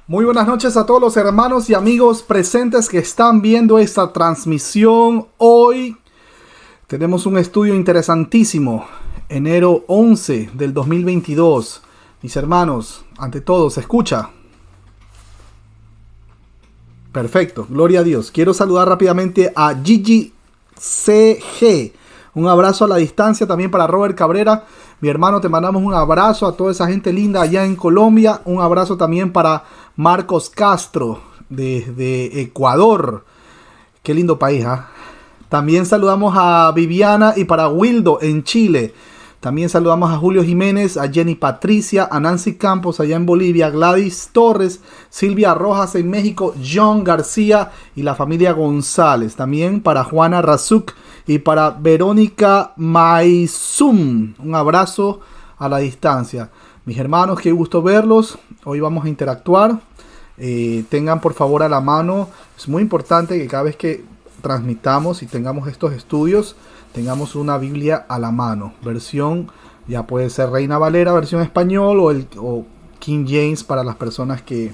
Muy buenas noches a todos los hermanos y amigos presentes que están viendo esta transmisión. Hoy tenemos un estudio interesantísimo, enero 11 del 2022. Mis hermanos, ante todo, ¿se escucha? Perfecto, gloria a Dios. Quiero saludar rápidamente a Gigi CG. Un abrazo a la distancia también para Robert Cabrera. Mi hermano, te mandamos un abrazo a toda esa gente linda allá en Colombia. Un abrazo también para Marcos Castro desde Ecuador. Qué lindo país, ¿eh? También saludamos a Viviana y para Wildo en Chile. También saludamos a Julio Jiménez, a Jenny Patricia, a Nancy Campos allá en Bolivia, Gladys Torres, Silvia Rojas en México, John García y la familia González. También para Juana Razuk y para Verónica Maizum. Un abrazo a la distancia. Mis hermanos, qué gusto verlos. Hoy vamos a interactuar. Tengan por favor a la mano. Es muy importante que cada vez que transmitamos y tengamos estos estudios, tengamos una Biblia a la mano. Versión, ya puede ser Reina Valera, versión español o King James para las personas que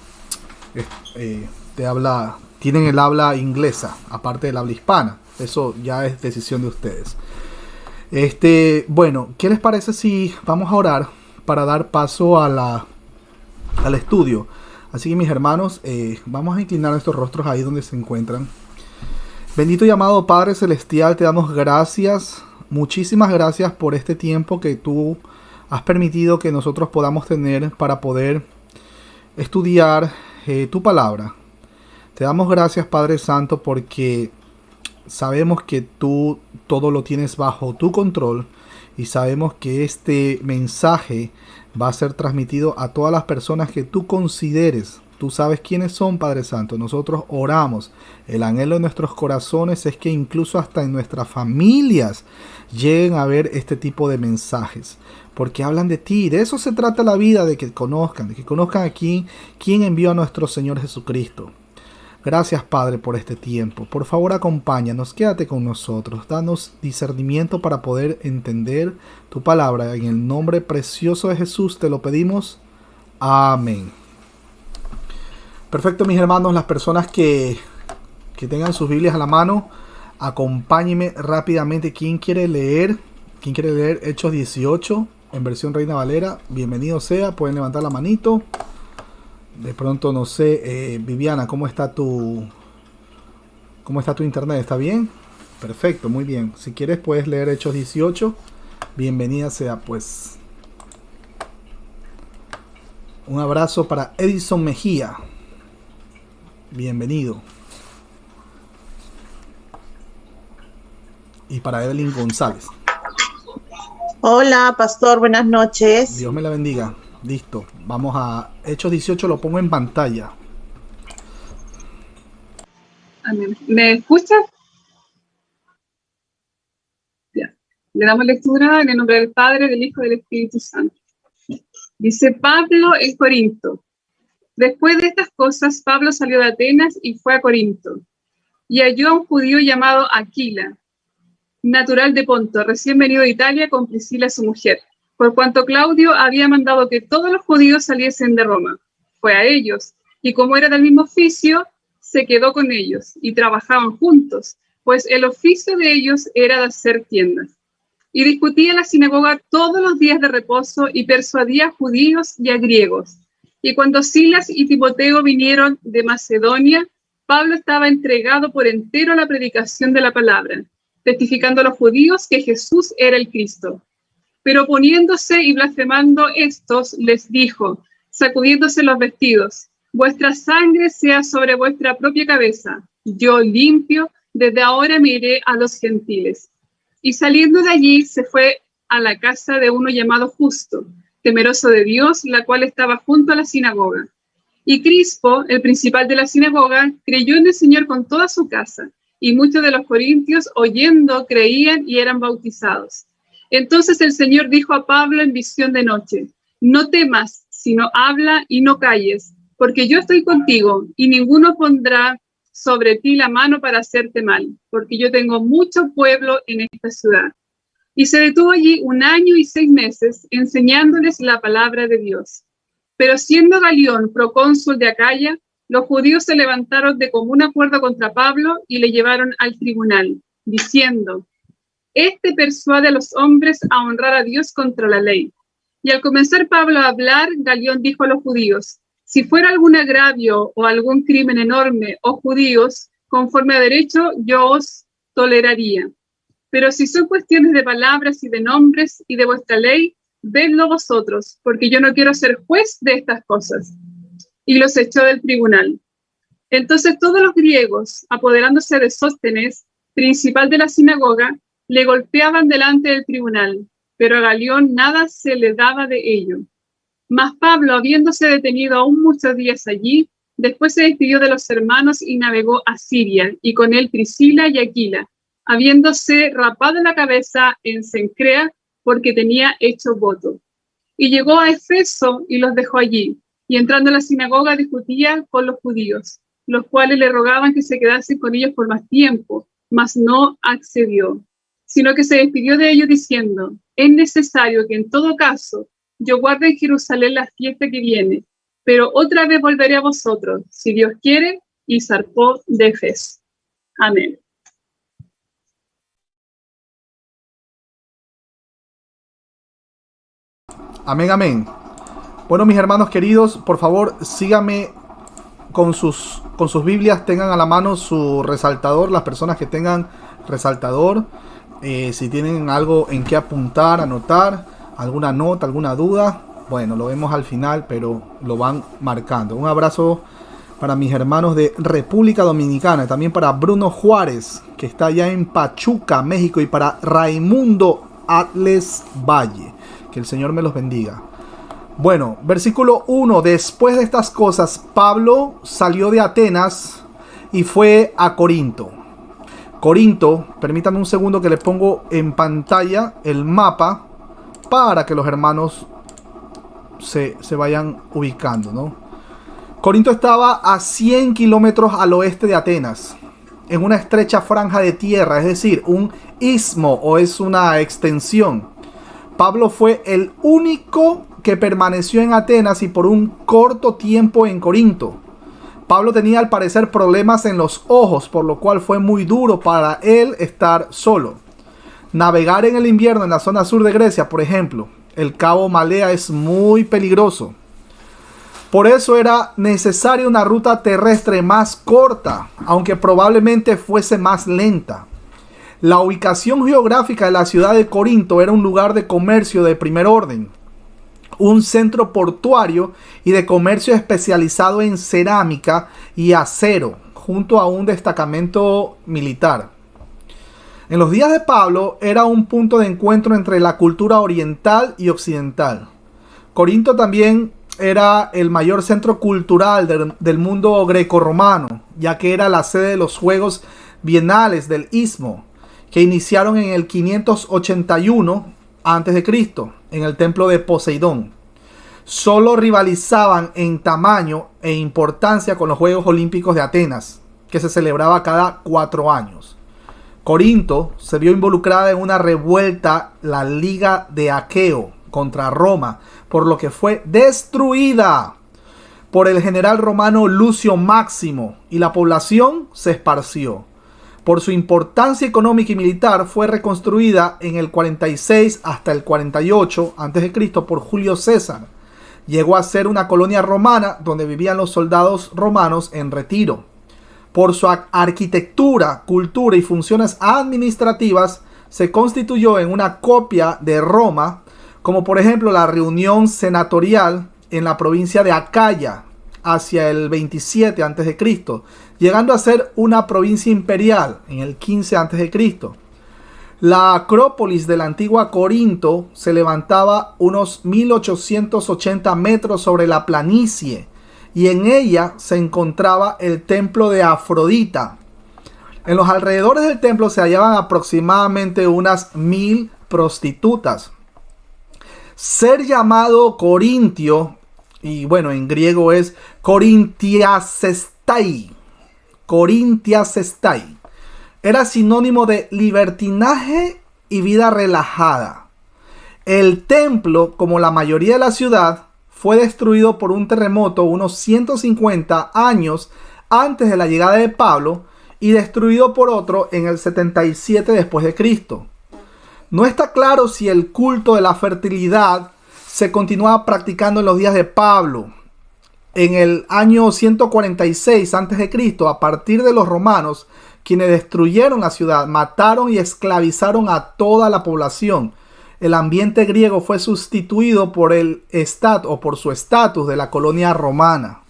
tienen el habla inglesa, aparte del habla hispana. Eso ya es decisión de ustedes. Bueno, ¿qué les parece si vamos a orar para dar paso al estudio? Así que mis hermanos, vamos a inclinar nuestros rostros ahí donde se encuentran. Bendito y amado Padre Celestial, te damos gracias, muchísimas gracias por este tiempo que tú has permitido que nosotros podamos tener para poder estudiar tu palabra. Te damos gracias, Padre Santo, porque sabemos que tú todo lo tienes bajo tu control y sabemos que este mensaje va a ser transmitido a todas las personas que tú consideres. Tú sabes quiénes son, Padre Santo. Nosotros oramos. El anhelo de nuestros corazones es que incluso hasta en nuestras familias lleguen a ver este tipo de mensajes. Porque hablan de ti. De eso se trata la vida, de que conozcan aquí quién envió a nuestro Señor Jesucristo. Gracias, Padre, por este tiempo. Por favor, acompáñanos, quédate con nosotros. Danos discernimiento para poder entender tu palabra. En el nombre precioso de Jesús te lo pedimos. Amén. Perfecto, mis hermanos, las personas que tengan sus Biblias a la mano, acompáñenme rápidamente. ¿Quién quiere leer Hechos 18 en versión Reina Valera? Bienvenido sea, pueden levantar la manito. De pronto, no sé, Viviana, ¿cómo está tu internet? ¿Está bien? Perfecto, muy bien. Si quieres puedes leer Hechos 18. Bienvenida sea, pues. Un abrazo para Edison Mejía. Bienvenido. Y para Evelyn González. Hola, pastor, buenas noches. Dios me la bendiga. Listo. Vamos a Hechos 18, lo pongo en pantalla. Amén. ¿Me escucha? Ya. Le damos lectura en el nombre del Padre, del Hijo y del Espíritu Santo. Dice Pablo en Corinto. Después de estas cosas, Pablo salió de Atenas y fue a Corinto. Y halló a un judío llamado Aquila, natural de Ponto, recién venido de Italia con Priscila su mujer, por cuanto Claudio había mandado que todos los judíos saliesen de Roma. Fue a ellos, y como era del mismo oficio, se quedó con ellos, y trabajaban juntos, pues el oficio de ellos era de hacer tiendas. Y discutía en la sinagoga todos los días de reposo, y persuadía a judíos y a griegos. Y cuando Silas y Timoteo vinieron de Macedonia, Pablo estaba entregado por entero a la predicación de la palabra, testificando a los judíos que Jesús era el Cristo. Pero poniéndose y blasfemando estos, les dijo, sacudiéndose los vestidos, vuestra sangre sea sobre vuestra propia cabeza. Yo limpio, desde ahora me iré a los gentiles. Y saliendo de allí se fue a la casa de uno llamado Justo, temeroso de Dios, la cual estaba junto a la sinagoga. Y Crispo, el principal de la sinagoga, creyó en el Señor con toda su casa, y muchos de los corintios, oyendo, creían y eran bautizados. Entonces el Señor dijo a Pablo en visión de noche, no temas, sino habla y no calles, porque yo estoy contigo, y ninguno pondrá sobre ti la mano para hacerte mal, porque yo tengo mucho pueblo en esta ciudad. Y se detuvo allí 1 año y 6 meses, enseñándoles la palabra de Dios. Pero siendo Galión procónsul de Acaya, los judíos se levantaron de común acuerdo contra Pablo y le llevaron al tribunal, diciendo: este persuade a los hombres a honrar a Dios contra la ley. Y al comenzar Pablo a hablar, Galión dijo a los judíos: si fuera algún agravio o algún crimen enorme, oh judíos, conforme a derecho, yo os toleraría. Pero si son cuestiones de palabras y de nombres y de vuestra ley, vedlo vosotros, porque yo no quiero ser juez de estas cosas. Y los echó del tribunal. Entonces todos los griegos, apoderándose de Sóstenes, principal de la sinagoga, le golpeaban delante del tribunal, pero a Galión nada se le daba de ello. Mas Pablo, habiéndose detenido aún muchos días allí, después se despidió de los hermanos y navegó a Siria, y con él Priscila y Aquila, habiéndose rapado la cabeza en Cencrea, porque tenía hecho voto. Y llegó a Efeso y los dejó allí, y entrando a la sinagoga discutía con los judíos, los cuales le rogaban que se quedase con ellos por más tiempo, mas no accedió, sino que se despidió de ellos diciendo: es necesario que en todo caso yo guarde en Jerusalén la fiesta que viene, pero otra vez volveré a vosotros, si Dios quiere, y zarpó de Efeso. Amén. Amén, amén. Bueno, mis hermanos queridos, por favor, síganme con sus Biblias, tengan a la mano su resaltador, las personas que tengan resaltador, si tienen algo en qué apuntar, anotar, alguna nota, alguna duda, bueno, lo vemos al final, pero lo van marcando. Un abrazo para mis hermanos de República Dominicana, también para Bruno Juárez, que está allá en Pachuca, México, y para Raimundo Atles Valle. Que el Señor me los bendiga. Bueno, versículo 1. Después de estas cosas, Pablo salió de Atenas y fue a Corinto. Corinto, permítanme un segundo que les pongo en pantalla el mapa para que los hermanos se vayan ubicando, ¿no? Corinto estaba a 100 kilómetros al oeste de Atenas, en una estrecha franja de tierra, es decir, un istmo o es una extensión. Pablo fue el único que permaneció en Atenas y por un corto tiempo en Corinto. Pablo tenía al parecer problemas en los ojos, por lo cual fue muy duro para él estar solo. Navegar en el invierno en la zona sur de Grecia, por ejemplo, el cabo Malea, es muy peligroso. Por eso era necesaria una ruta terrestre más corta, aunque probablemente fuese más lenta. La ubicación geográfica de la ciudad de Corinto era un lugar de comercio de primer orden, un centro portuario y de comercio especializado en cerámica y acero, junto a un destacamento militar. En los días de Pablo era un punto de encuentro entre la cultura oriental y occidental. Corinto también era el mayor centro cultural del mundo grecorromano, ya que era la sede de los Juegos Bienales del Istmo, que iniciaron en el 581 a.C. en el templo de Poseidón. Solo rivalizaban en tamaño e importancia con los Juegos Olímpicos de Atenas, que se celebraba cada 4 años. Corinto se vio involucrada en una revuelta, la Liga de Aqueo, contra Roma, por lo que fue destruida por el general romano Lucio Máximo y la población se esparció. Por su importancia económica y militar, fue reconstruida en el 46 hasta el 48 a.C. por Julio César. Llegó a ser una colonia romana donde vivían los soldados romanos en retiro. Por su arquitectura, cultura y funciones administrativas, se constituyó en una copia de Roma, como por ejemplo la reunión senatorial en la provincia de Acaya hacia el 27 a.C., llegando a ser una provincia imperial en el 15 a.C. La Acrópolis de la antigua Corinto se levantaba unos 1880 metros sobre la planicie y en ella se encontraba el templo de Afrodita. En los alrededores del templo se hallaban aproximadamente unas 1000 prostitutas. Ser llamado corintio, y bueno, en griego es Korintiasestai, era sinónimo de libertinaje y vida relajada. El templo, como la mayoría de la ciudad, fue destruido por un terremoto unos 150 años antes de la llegada de Pablo y destruido por otro en el 77 después de Cristo. No está claro si el culto de la fertilidad se continuaba practicando en los días de Pablo. En el año 146 a.C., a partir de los romanos, quienes destruyeron la ciudad, mataron y esclavizaron a toda la población. El ambiente griego fue sustituido por por su estatus de la colonia romana.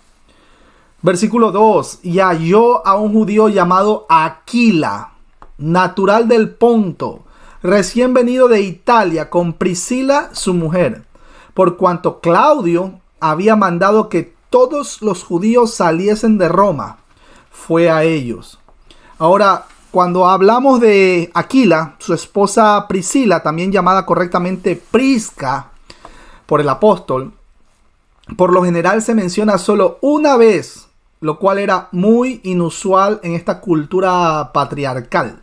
Versículo 2. Y halló a un judío llamado Aquila, natural del Ponto, recién venido de Italia, con Priscila su mujer, por cuanto Claudio había mandado que todos los judíos saliesen de Roma. Fue a ellos. Ahora, cuando hablamos de Aquila, su esposa Priscila, también llamada correctamente Prisca por el apóstol, por lo general se menciona solo una vez, lo cual era muy inusual en esta cultura patriarcal.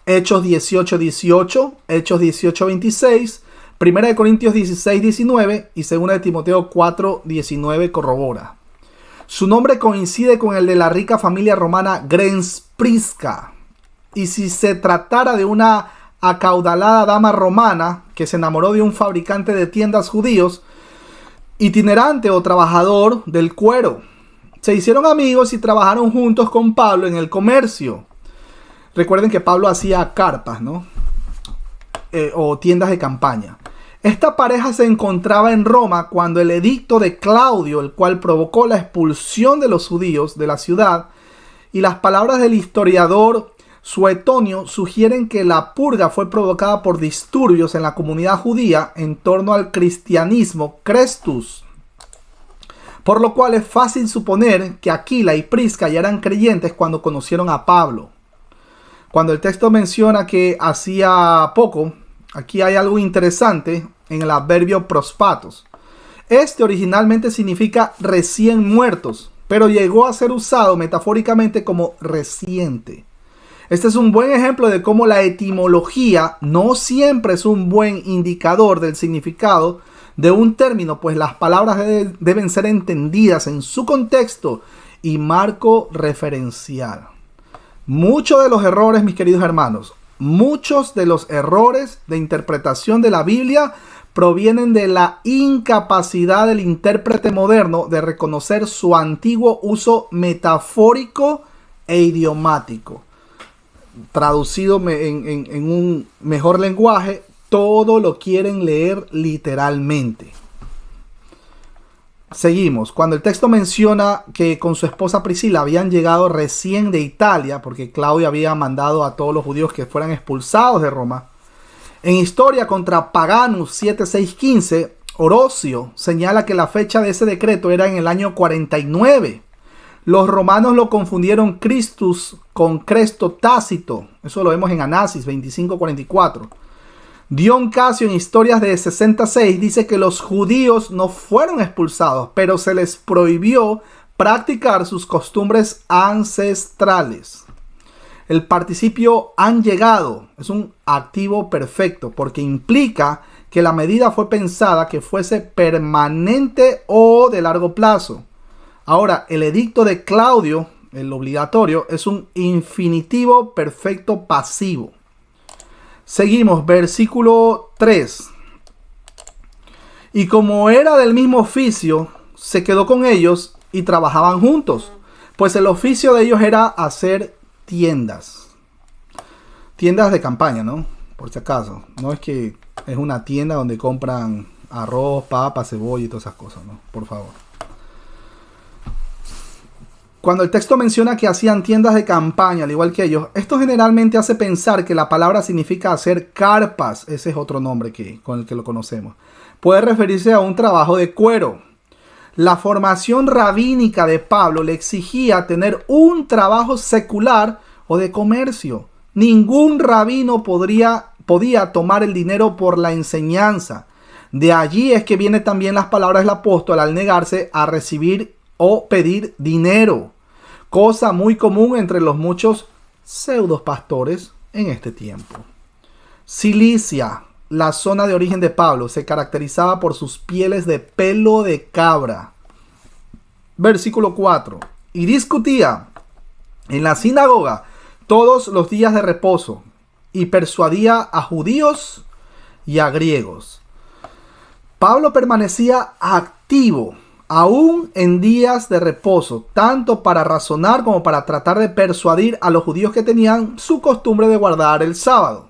Hechos 18:18, Hechos 18:26, 1 Corintios 16:19 y 2 de Timoteo 4:19 corrobora. Su nombre coincide con el de la rica familia romana Grens Prisca. Y si se tratara de una acaudalada dama romana que se enamoró de un fabricante de tiendas judíos, itinerante o trabajador del cuero, se hicieron amigos y trabajaron juntos con Pablo en el comercio. Recuerden que Pablo hacía carpas, ¿no? O tiendas de campaña. Esta pareja se encontraba en Roma cuando el edicto de Claudio, el cual provocó la expulsión de los judíos de la ciudad, y las palabras del historiador Suetonio sugieren que la purga fue provocada por disturbios en la comunidad judía en torno al cristianismo Crestus. Por lo cual es fácil suponer que Aquila y Prisca ya eran creyentes cuando conocieron a Pablo. Cuando el texto menciona que hacía poco, aquí hay algo interesante en el adverbio prospatos. Este originalmente significa recién muertos, pero llegó a ser usado metafóricamente como reciente. Este es un buen ejemplo de cómo la etimología no siempre es un buen indicador del significado de un término, pues las palabras deben ser entendidas en su contexto y marco referencial. Muchos de los errores, mis queridos hermanos, muchos de los errores de interpretación de la Biblia provienen de la incapacidad del intérprete moderno de reconocer su antiguo uso metafórico e idiomático. Traducido en un mejor lenguaje, todo lo quieren leer literalmente. Seguimos. Cuando el texto menciona que con su esposa Priscila habían llegado recién de Italia, porque Claudio había mandado a todos los judíos que fueran expulsados de Roma, en Historia contra Paganus 7:6-15, Orocio señala que la fecha de ese decreto era en el año 49. Los romanos lo confundieron Christus con Cresto Tácito. Eso lo vemos en Anasis 25:44. Dion Casio en Historias de 66 dice que los judíos no fueron expulsados, pero se les prohibió practicar sus costumbres ancestrales. El participio han llegado es un activo perfecto porque implica que la medida fue pensada que fuese permanente o de largo plazo. Ahora, el edicto de Claudio, el obligatorio, es un infinitivo perfecto pasivo. Seguimos, versículo 3. Y como era del mismo oficio, se quedó con ellos y trabajaban juntos, pues el oficio de ellos era hacer tiendas. Tiendas de campaña, ¿no? Por si acaso. No es que es una tienda donde compran arroz, papa, cebolla y todas esas cosas, ¿no? Por favor. Cuando el texto menciona que hacían tiendas de campaña, al igual que ellos, esto generalmente hace pensar que la palabra significa hacer carpas. Ese es otro nombre con el que lo conocemos. Puede referirse a un trabajo de cuero. La formación rabínica de Pablo le exigía tener un trabajo secular o de comercio. Ningún rabino podía tomar el dinero por la enseñanza. De allí es que vienen también las palabras del apóstol al negarse a recibir o pedir dinero, cosa muy común entre los muchos pseudos pastores en este tiempo. Cilicia, la zona de origen de Pablo se caracterizaba por sus pieles de pelo de cabra. Versículo 4. Y discutía en la sinagoga todos los días de reposo y persuadía a judíos y a griegos. Pablo permanecía activo aún en días de reposo, tanto para razonar como para tratar de persuadir a los judíos que tenían su costumbre de guardar el sábado.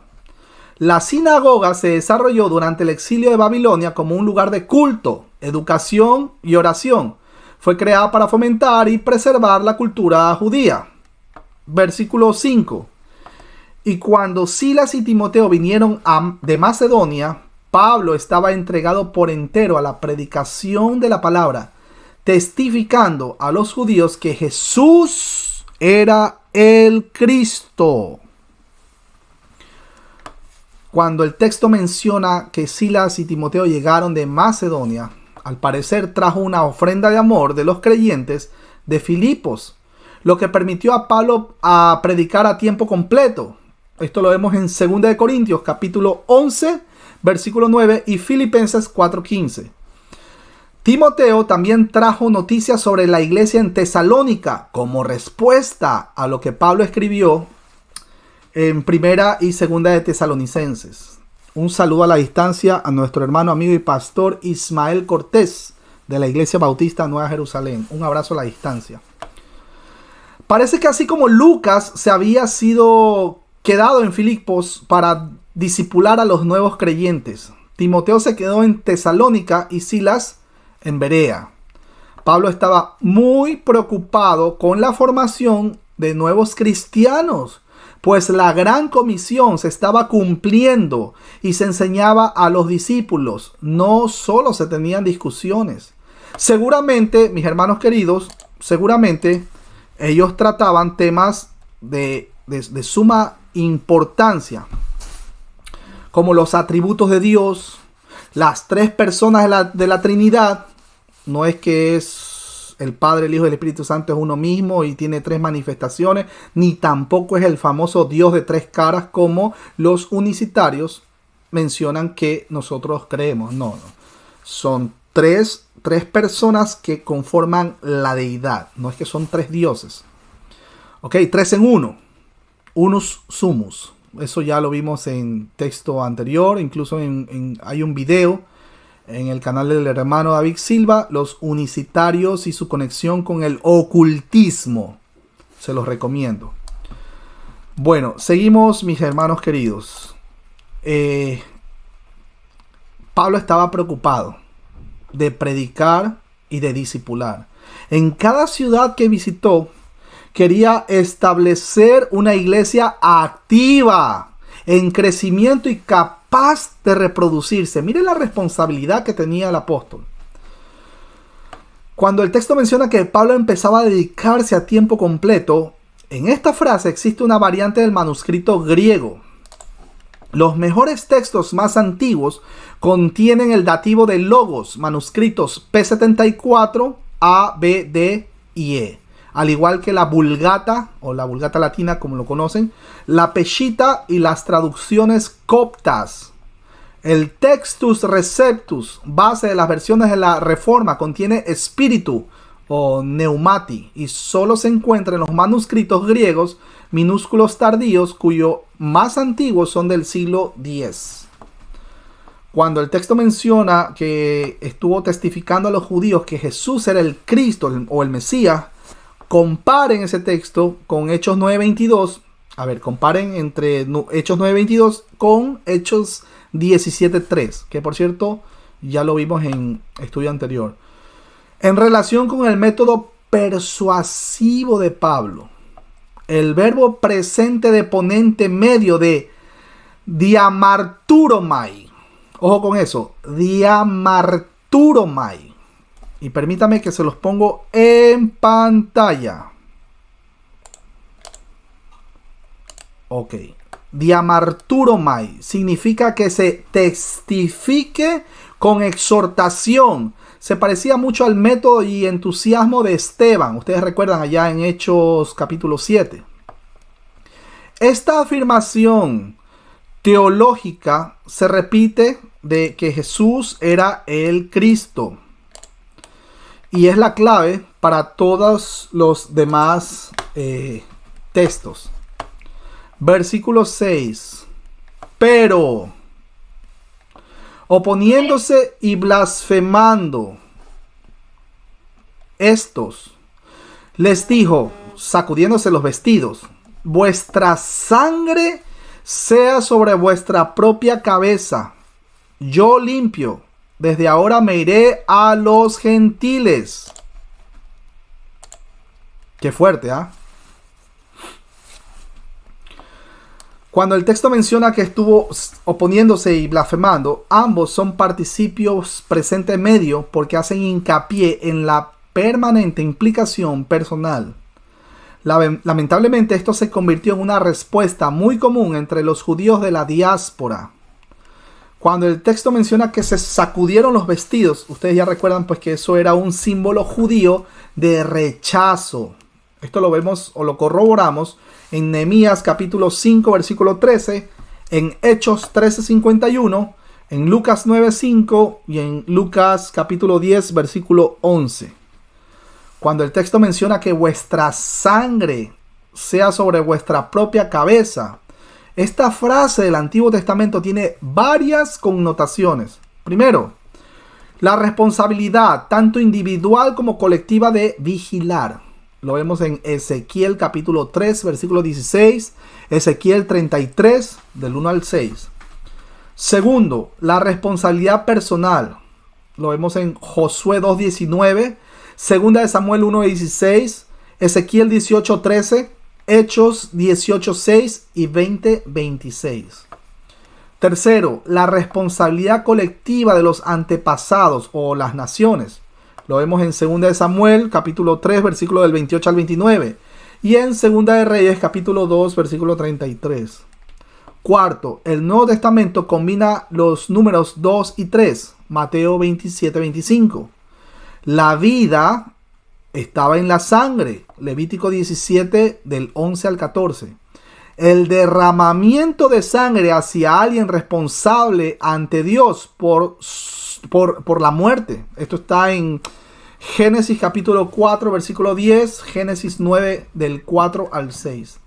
La sinagoga se desarrolló durante el exilio de Babilonia como un lugar de culto, educación y oración. Fue creada para fomentar y preservar la cultura judía. Versículo 5. Y cuando Silas y Timoteo vinieron de Macedonia, Pablo estaba entregado por entero a la predicación de la palabra, testificando a los judíos que Jesús era el Cristo. Cuando el texto menciona que Silas y Timoteo llegaron de Macedonia, al parecer trajo una ofrenda de amor de los creyentes de Filipos, lo que permitió a Pablo a predicar a tiempo completo. Esto lo vemos en 2 Corintios capítulo 11, versículo 9 y Filipenses 4:15. Timoteo también trajo noticias sobre la iglesia en Tesalónica como respuesta a lo que Pablo escribió en primera y segunda de Tesalonicenses. Un saludo a la distancia a nuestro hermano, amigo y pastor Ismael Cortés de la Iglesia Bautista Nueva Jerusalén. Un abrazo a la distancia. Parece que así como Lucas se había sido quedado en Filipos para discipular a los nuevos creyentes, Timoteo se quedó en Tesalónica y Silas en Berea. Pablo estaba muy preocupado con la formación de nuevos cristianos, pues la gran comisión se estaba cumpliendo y se enseñaba a los discípulos. No solo se tenían discusiones. Seguramente, mis hermanos queridos, seguramente ellos trataban temas de suma importancia, como los atributos de Dios, las tres personas de la Trinidad. No es que es el Padre, el Hijo y el Espíritu Santo es uno mismo y tiene tres manifestaciones, ni tampoco es el famoso Dios de tres caras como los unicitarios mencionan que nosotros creemos. No. Son tres personas que conforman la deidad. No es que son tres dioses. Ok, tres en uno. Unus sumus. Eso ya lo vimos en texto anterior. Incluso hay un video en el canal del hermano David Silva, los unicitarios y su conexión con el ocultismo. Se los recomiendo. Bueno, seguimos, mis hermanos queridos. Pablo estaba preocupado de predicar y de discipular. En cada ciudad que visitó, quería establecer una iglesia activa, en crecimiento y capaz de reproducirse. Mire la responsabilidad que tenía el apóstol. Cuando el texto menciona que Pablo empezaba a dedicarse a tiempo completo, en esta frase existe una variante del manuscrito griego. Los mejores textos más antiguos contienen el dativo de logos, manuscritos P74, A, B, D y E. Al igual que la Vulgata, o la Vulgata latina como lo conocen, la Peshitta y las traducciones coptas. El Textus Receptus, base de las versiones de la Reforma, contiene espíritu o neumati y solo se encuentra en los manuscritos griegos minúsculos tardíos cuyos más antiguos son del siglo X. Cuando el texto menciona que estuvo testificando a los judíos que Jesús era el Cristo o el Mesías, comparen ese texto con Hechos 9:22. A ver, comparen entre Hechos 9:22 con Hechos 17:3, que por cierto ya lo vimos en estudio anterior. En relación con el método persuasivo de Pablo, el verbo presente de ponente medio de diamarturomai. Ojo con eso, diamarturomai. Y permítame que se los pongo en pantalla. Ok. Diamarturomai significa que se testifique con exhortación. Se parecía mucho al método y entusiasmo de Esteban. Ustedes recuerdan allá en Hechos capítulo 7. Esta afirmación, teológica se repite de que Jesús era el Cristo. Y es la clave para todos los demás textos. Versículo 6. Pero, oponiéndose y blasfemando, estos les dijo, sacudiéndose los vestidos, vuestra sangre sea sobre vuestra propia cabeza. Yo limpio. Desde ahora me iré a los gentiles. Qué fuerte, ¿ah? Cuando el texto menciona que estuvo oponiéndose y blasfemando, ambos son participios presente medio porque hacen hincapié en la permanente implicación personal. Lamentablemente esto se convirtió en una respuesta muy común entre los judíos de la diáspora. Cuando el texto menciona que se sacudieron los vestidos, ustedes ya recuerdan pues que eso era un símbolo judío de rechazo. Esto lo vemos o lo corroboramos en Nehemías capítulo 5 versículo 13, en Hechos 13:51, en Lucas 9:5 y en Lucas capítulo 10 versículo 11. Cuando el texto menciona que vuestra sangre sea sobre vuestra propia cabeza, esta frase del Antiguo Testamento tiene varias connotaciones. Primero, la responsabilidad tanto individual como colectiva de vigilar. Lo vemos en Ezequiel capítulo 3 versículo 16, Ezequiel 33 del 1 al 6. Segundo, la responsabilidad personal. Lo vemos en Josué 2:19, Segunda de Samuel 1:16, Ezequiel 18:13, Hechos 18:6 y 20:26. Tercero, la responsabilidad colectiva de los antepasados o las naciones. Lo vemos en Segunda de Samuel, capítulo 3, versículo del 28 al 29. Y en Segunda de Reyes, capítulo 2, versículo 33. Cuarto, el Nuevo Testamento combina los números 2 y 3. Mateo 27:25. La vida estaba en la sangre. Levítico 17, del 11 al 14. El derramamiento de sangre hacia alguien responsable ante Dios por la muerte. Esto está en Génesis capítulo 4 versículo 10, Génesis 9 del 4 al 6.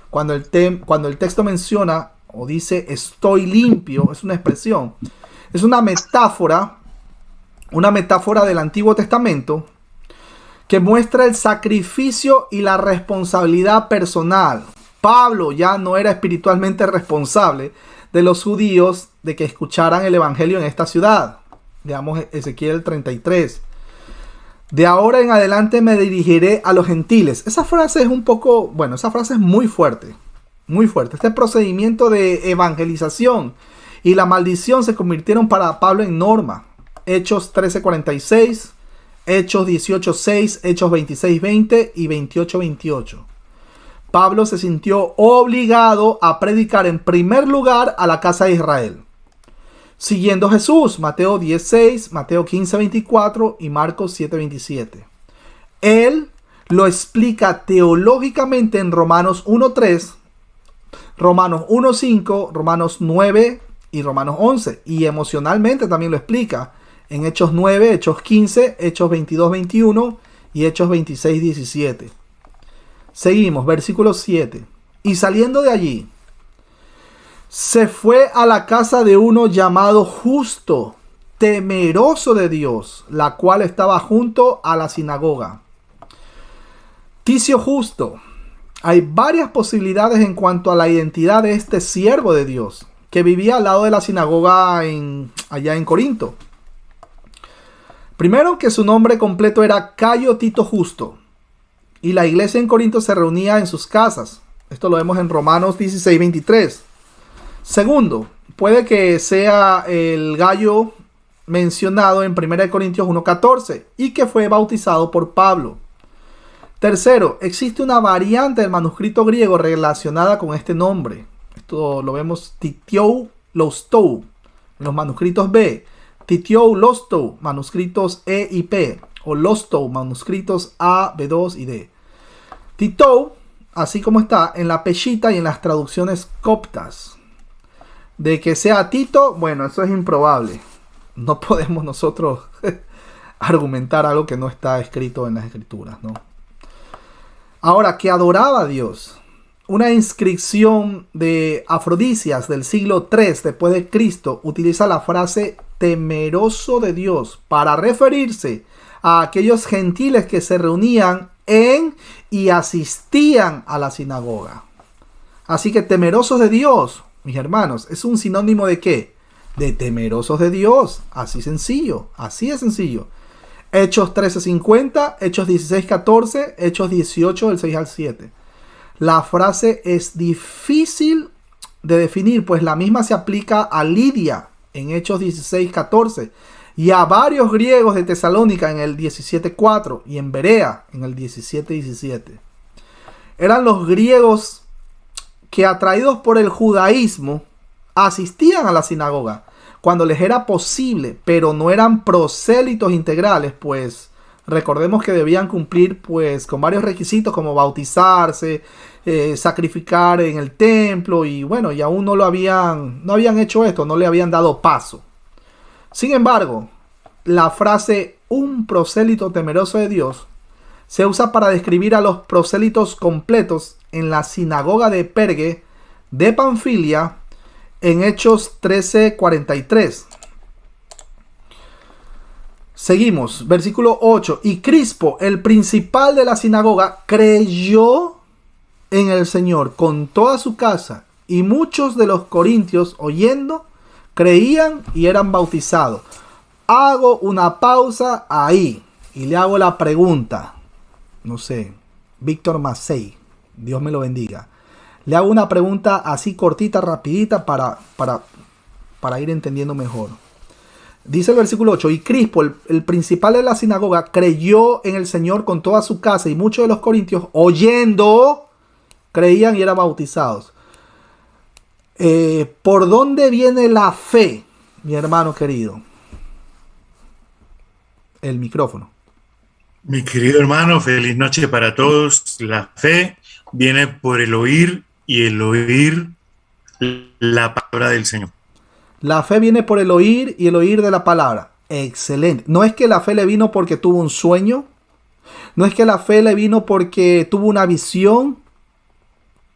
Cuando el texto menciona o dice estoy limpio, es una expresión, es una metáfora del Antiguo Testamento que muestra el sacrificio y la responsabilidad personal. Pablo ya no era espiritualmente responsable de los judíos de que escucharan el evangelio en esta ciudad. Veamos Ezequiel 33. De ahora en adelante me dirigiré a los gentiles. Esa frase es esa frase es muy fuerte. Muy fuerte. Este procedimiento de evangelización y la maldición se convirtieron para Pablo en norma. Hechos 13:46, Hechos 18:6, Hechos 26:20 y 28:28. Pablo se sintió obligado a predicar en primer lugar a la casa de Israel, siguiendo a Jesús, Mateo 10:6, Mateo 15:24 y Marcos 7:27. Él lo explica teológicamente en Romanos 1:3, Romanos 1:5, Romanos 9 y Romanos 11. Y emocionalmente también lo explica en Hechos 9, Hechos 15, Hechos 22:21 y Hechos 26:17. Seguimos, versículo 7. Y saliendo de allí, se fue a la casa de uno llamado Justo, temeroso de Dios, la cual estaba junto a la sinagoga. Ticio Justo. Hay varias posibilidades en cuanto a la identidad de este siervo de Dios, que vivía al lado de la sinagoga allá en Corinto. Primero, que su nombre completo era Cayo Tito Justo, y la iglesia en Corinto se reunía en sus casas. Esto lo vemos en Romanos 16:23. Segundo, puede que sea el Gayo mencionado en 1 Corintios 1:14 y que fue bautizado por Pablo. Tercero, existe una variante del manuscrito griego relacionada con este nombre. Esto lo vemos Titiou Lostou en los manuscritos B, Titiou Lostou, manuscritos E y P, o Lostou, manuscritos A, B2 y D. Titou, así como está en la Peshita y en las traducciones coptas. De que sea Tito, bueno, eso es improbable. No podemos nosotros argumentar algo que no está escrito en las escrituras, ¿no? Ahora, que adoraba a Dios. Una inscripción de Afrodisias del siglo III después de Cristo utiliza la frase temeroso de Dios para referirse a aquellos gentiles que se reunían en y asistían a la sinagoga. Así que temerosos de Dios, mis hermanos, es un sinónimo de ¿qué? De temerosos de Dios. Así sencillo, así de sencillo. Hechos 13:50, Hechos 16:14, Hechos 18 del 6 al 7. La frase es difícil de definir, pues la misma se aplica a Lidia en Hechos 16:14 y a varios griegos de Tesalónica en el 17:4 y en Berea en el 17:17. Eran los griegos que, atraídos por el judaísmo, asistían a la sinagoga cuando les era posible, pero no eran prosélitos integrales, pues recordemos que debían cumplir pues con varios requisitos como bautizarse, sacrificar en el templo, y bueno, y aún no habían hecho esto, no le habían dado paso. Sin embargo, la frase un prosélito temeroso de Dios se usa para describir a los prosélitos completos en la sinagoga de Perge de Panfilia en Hechos 13:43. Seguimos, versículo 8. Y Crispo, el principal de la sinagoga, creyó en el Señor con toda su casa, y muchos de los corintios, oyendo, creían y eran bautizados. Hago una pausa ahí y le hago la pregunta. No sé, Víctor Macei, Dios me lo bendiga. Le hago una pregunta así cortita, rapidita, para ir entendiendo mejor. Dice el versículo 8, y Crispo, el principal de la sinagoga, creyó en el Señor con toda su casa, y muchos de los corintios, oyendo, creían y eran bautizados. ¿Por dónde viene la fe, mi hermano querido? El micrófono. Mi querido hermano, feliz noche para todos. La fe viene por el oír, y el oír la palabra del Señor. La fe viene por el oír, y el oír de la palabra. Excelente. No es que la fe le vino porque tuvo un sueño. No es que la fe le vino porque tuvo una visión.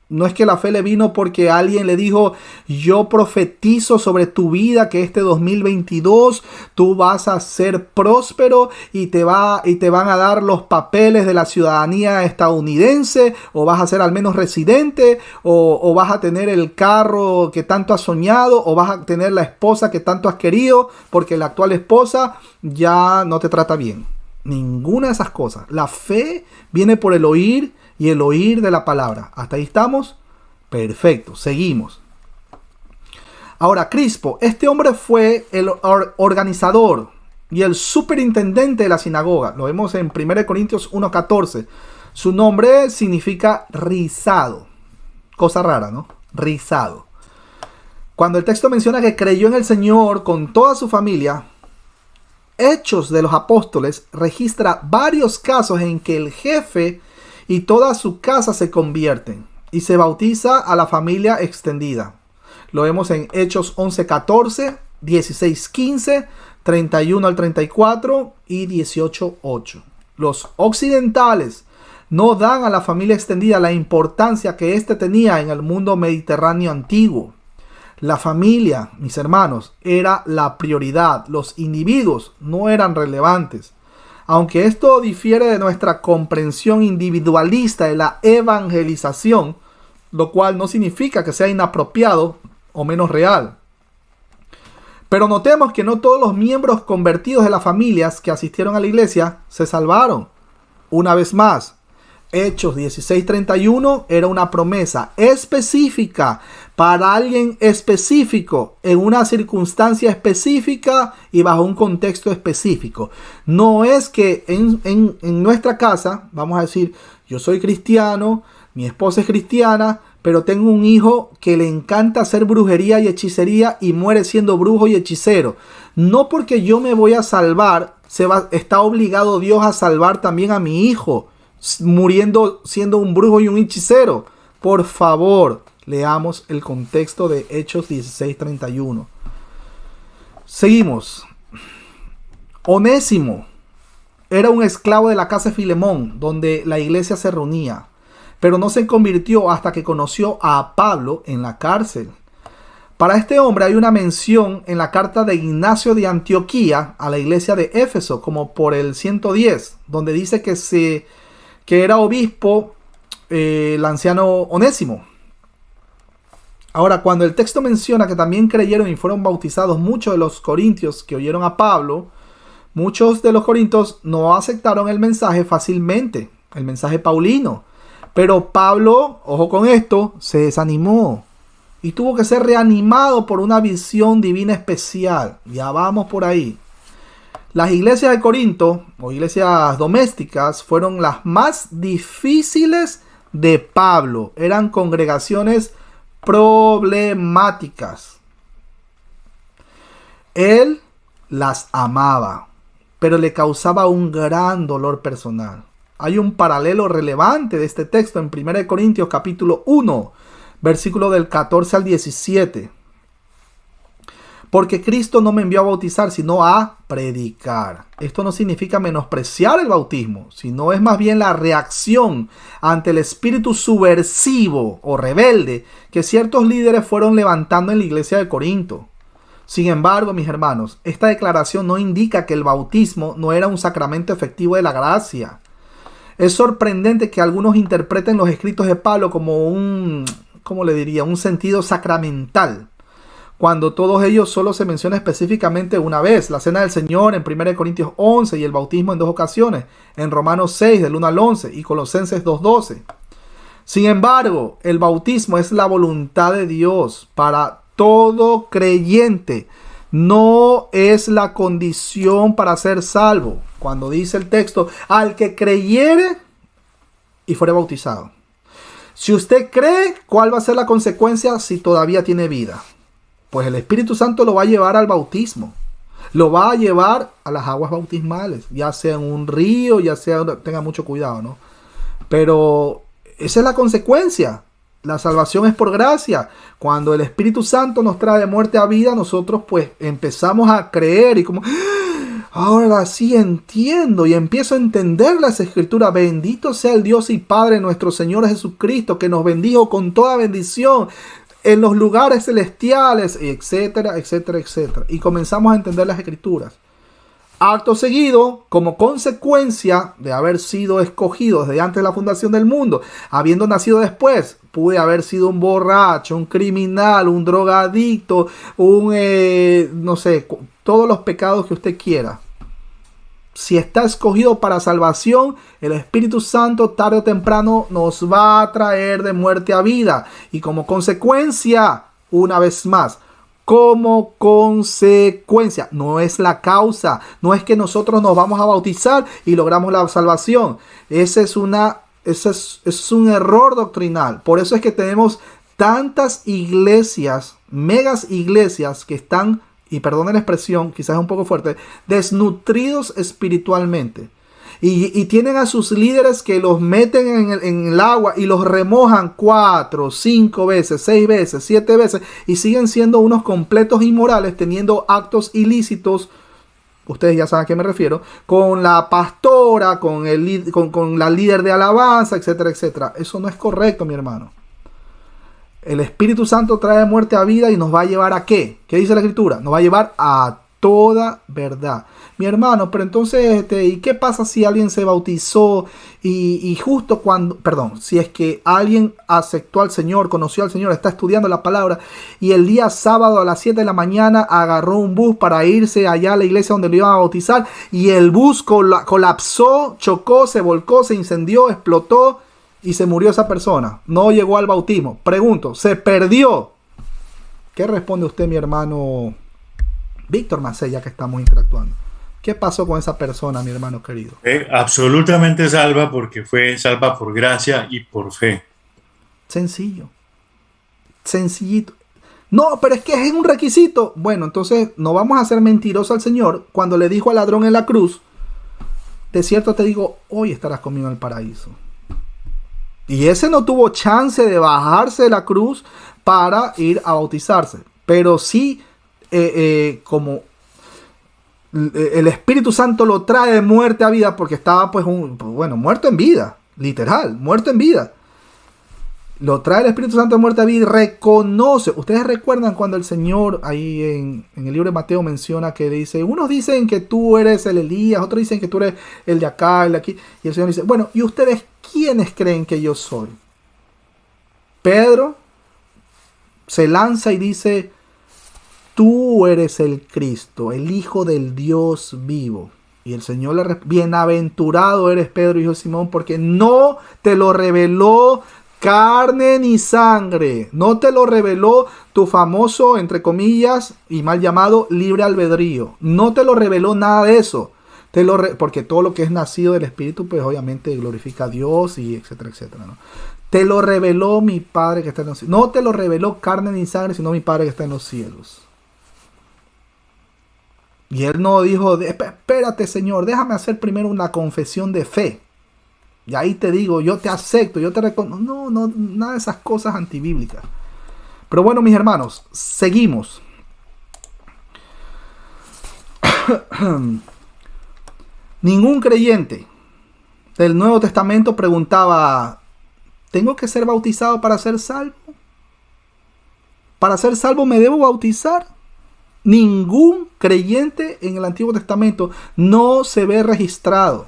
No es que la fe le vino porque alguien le dijo, yo profetizo sobre tu vida que este 2022 tú vas a ser próspero y te van a dar los papeles de la ciudadanía estadounidense, o vas a ser al menos residente, o vas a tener el carro que tanto has soñado, o vas a tener la esposa que tanto has querido, porque la actual esposa ya no te trata bien. Ninguna de esas cosas. La fe viene por el oír, y el oír de la palabra. ¿Hasta ahí estamos? Perfecto, seguimos. Ahora, Crispo, este hombre fue el organizador y el superintendente de la sinagoga. Lo vemos en 1 Corintios 1:14. Su nombre significa rizado. Cosa rara, ¿no? Rizado. Cuando el texto menciona que creyó en el Señor con toda su familia, Hechos de los Apóstoles registra varios casos en que el jefe y toda su casa se convierten y se bautiza a la familia extendida. Lo vemos en Hechos 11:14, 16:15, 31 al 34 y 18:8. Los occidentales no dan a la familia extendida la importancia que éste tenía en el mundo mediterráneo antiguo. La familia, mis hermanos, era la prioridad. Los individuos no eran relevantes. Aunque esto difiere de nuestra comprensión individualista de la evangelización, lo cual no significa que sea inapropiado o menos real. Pero notemos que no todos los miembros convertidos de las familias que asistieron a la iglesia se salvaron. Una vez más, Hechos 16:31 era una promesa específica para alguien específico, en una circunstancia específica y bajo un contexto específico. No es que en nuestra casa, vamos a decir, yo soy cristiano, mi esposa es cristiana, pero tengo un hijo que le encanta hacer brujería y hechicería y muere siendo brujo y hechicero. No porque yo me voy a salvar, está obligado Dios a salvar también a mi hijo, muriendo siendo un brujo y un hechicero. Por favor, Leamos el contexto de Hechos 16:31. Seguimos. Onésimo era un esclavo de la casa de Filemón, donde la iglesia se reunía, pero no se convirtió hasta que conoció a Pablo en la cárcel. Para este hombre hay una mención en la carta de Ignacio de Antioquía a la iglesia de Éfeso, como por el 110, donde dice que era obispo el anciano Onésimo. Ahora, cuando el texto menciona que también creyeron y fueron bautizados muchos de los corintios que oyeron a Pablo, muchos de los corintios no aceptaron el mensaje fácilmente, el mensaje paulino. Pero Pablo, ojo con esto, se desanimó y tuvo que ser reanimado por una visión divina especial. Ya vamos por ahí. Las iglesias de Corinto, o iglesias domésticas, fueron las más difíciles de Pablo. Eran congregaciones problemáticas. Él las amaba, pero le causaba un gran dolor personal. Hay un paralelo relevante de este texto en 1 Corintios capítulo 1, versículo del 14 al 17. Porque Cristo no me envió a bautizar, sino a predicar. Esto no significa menospreciar el bautismo, sino es más bien la reacción ante el espíritu subversivo o rebelde que ciertos líderes fueron levantando en la iglesia de Corinto. Sin embargo, mis hermanos, esta declaración no indica que el bautismo no era un sacramento efectivo de la gracia. Es sorprendente que algunos interpreten los escritos de Pablo como un sentido sacramental, cuando todos ellos solo se menciona específicamente una vez: la cena del Señor en 1 Corintios 11 y el bautismo en 2 ocasiones, en Romanos 6 del 1 al 11 y Colosenses 2:12. Sin embargo, el bautismo es la voluntad de Dios para todo creyente, no es la condición para ser salvo. Cuando dice el texto, al que creyere y fuere bautizado. Si usted cree, ¿cuál va a ser la consecuencia si todavía tiene vida? Pues el Espíritu Santo lo va a llevar al bautismo. Lo va a llevar a las aguas bautismales, ya sea en un río, ya sea, tenga mucho cuidado, ¿no? Pero esa es la consecuencia. La salvación es por gracia. Cuando el Espíritu Santo nos trae de muerte a vida, nosotros pues empezamos a creer y como, ahora sí entiendo y empiezo a entender las escrituras. Bendito sea el Dios y Padre nuestro Señor Jesucristo, que nos bendijo con toda bendición en los lugares celestiales, etcétera, etcétera, etcétera. Y comenzamos a entender las escrituras. Acto seguido, como consecuencia de haber sido escogido desde antes de la fundación del mundo, habiendo nacido después, pude haber sido un borracho, un criminal, un drogadicto, todos los pecados que usted quiera. Si está escogido para salvación, el Espíritu Santo tarde o temprano nos va a traer de muerte a vida. Y como consecuencia, una vez más, como consecuencia, no es la causa, no es que nosotros nos vamos a bautizar y logramos la salvación. Ese es un error doctrinal. Por eso es que tenemos tantas iglesias, megas iglesias que están, y perdonen la expresión, quizás es un poco fuerte, desnutridos espiritualmente. Y tienen a sus líderes que los meten en el agua y los remojan 4, 5 veces, 6 veces, 7 veces y siguen siendo unos completos inmorales, teniendo actos ilícitos. Ustedes ya saben a qué me refiero, con la pastora, con la líder de alabanza, etcétera, etcétera. Eso no es correcto, mi hermano. El Espíritu Santo trae muerte a vida y nos va a llevar ¿a qué? ¿Qué dice la Escritura? Nos va a llevar a toda verdad. Mi hermano, pero entonces, ¿y qué pasa si alguien se bautizó y justo si es que alguien aceptó al Señor, conoció al Señor, está estudiando la palabra y el día sábado a las 7 de la mañana agarró un bus para irse allá a la iglesia donde lo iban a bautizar y el bus colapsó, chocó, se volcó, se incendió, explotó y se murió esa persona? No llegó al bautismo. Pregunto, ¿se perdió? ¿Qué responde usted, mi hermano Víctor Macella, que estamos interactuando? ¿Qué pasó con esa persona, mi hermano querido? Absolutamente salva, porque fue salva por gracia y por fe. Sencillo. Sencillito. No, pero es que es un requisito. Bueno, entonces no vamos a ser mentirosos al Señor cuando le dijo al ladrón en la cruz: de cierto te digo, hoy estarás conmigo en el paraíso. Y ese no tuvo chance de bajarse de la cruz para ir a bautizarse. Pero sí, como el Espíritu Santo lo trae de muerte a vida, porque estaba muerto en vida, literal, muerto en vida. Lo trae el Espíritu Santo de muerte a vida y reconoce. Ustedes recuerdan cuando el Señor ahí en el libro de Mateo menciona que dice, unos dicen que tú eres el Elías, otros dicen que tú eres el de acá, el de aquí. Y el Señor dice, bueno, ¿y ustedes quiénes creen que yo soy? Pedro se lanza y dice, tú eres el Cristo, el Hijo del Dios vivo. Y el Señor le responde, bienaventurado eres Pedro, hijo de Simón, porque no te lo reveló carne ni sangre, no te lo reveló tu famoso, entre comillas, y mal llamado libre albedrío. No te lo reveló nada de eso. Porque todo lo que es nacido del Espíritu, pues obviamente glorifica a Dios y etcétera, etcétera, ¿no? Te lo reveló mi Padre que está en los cielos. No te lo reveló carne ni sangre, sino mi Padre que está en los cielos. Y él no dijo, espérate Señor, déjame hacer primero una confesión de fe. Y ahí te digo, yo te acepto, yo te reconozco. No, nada de esas cosas antibíblicas. Pero bueno, mis hermanos, seguimos. Ningún creyente del Nuevo Testamento preguntaba, ¿tengo que ser bautizado para ser salvo? ¿Para ser salvo me debo bautizar? Ningún creyente en el Antiguo Testamento no se ve registrado.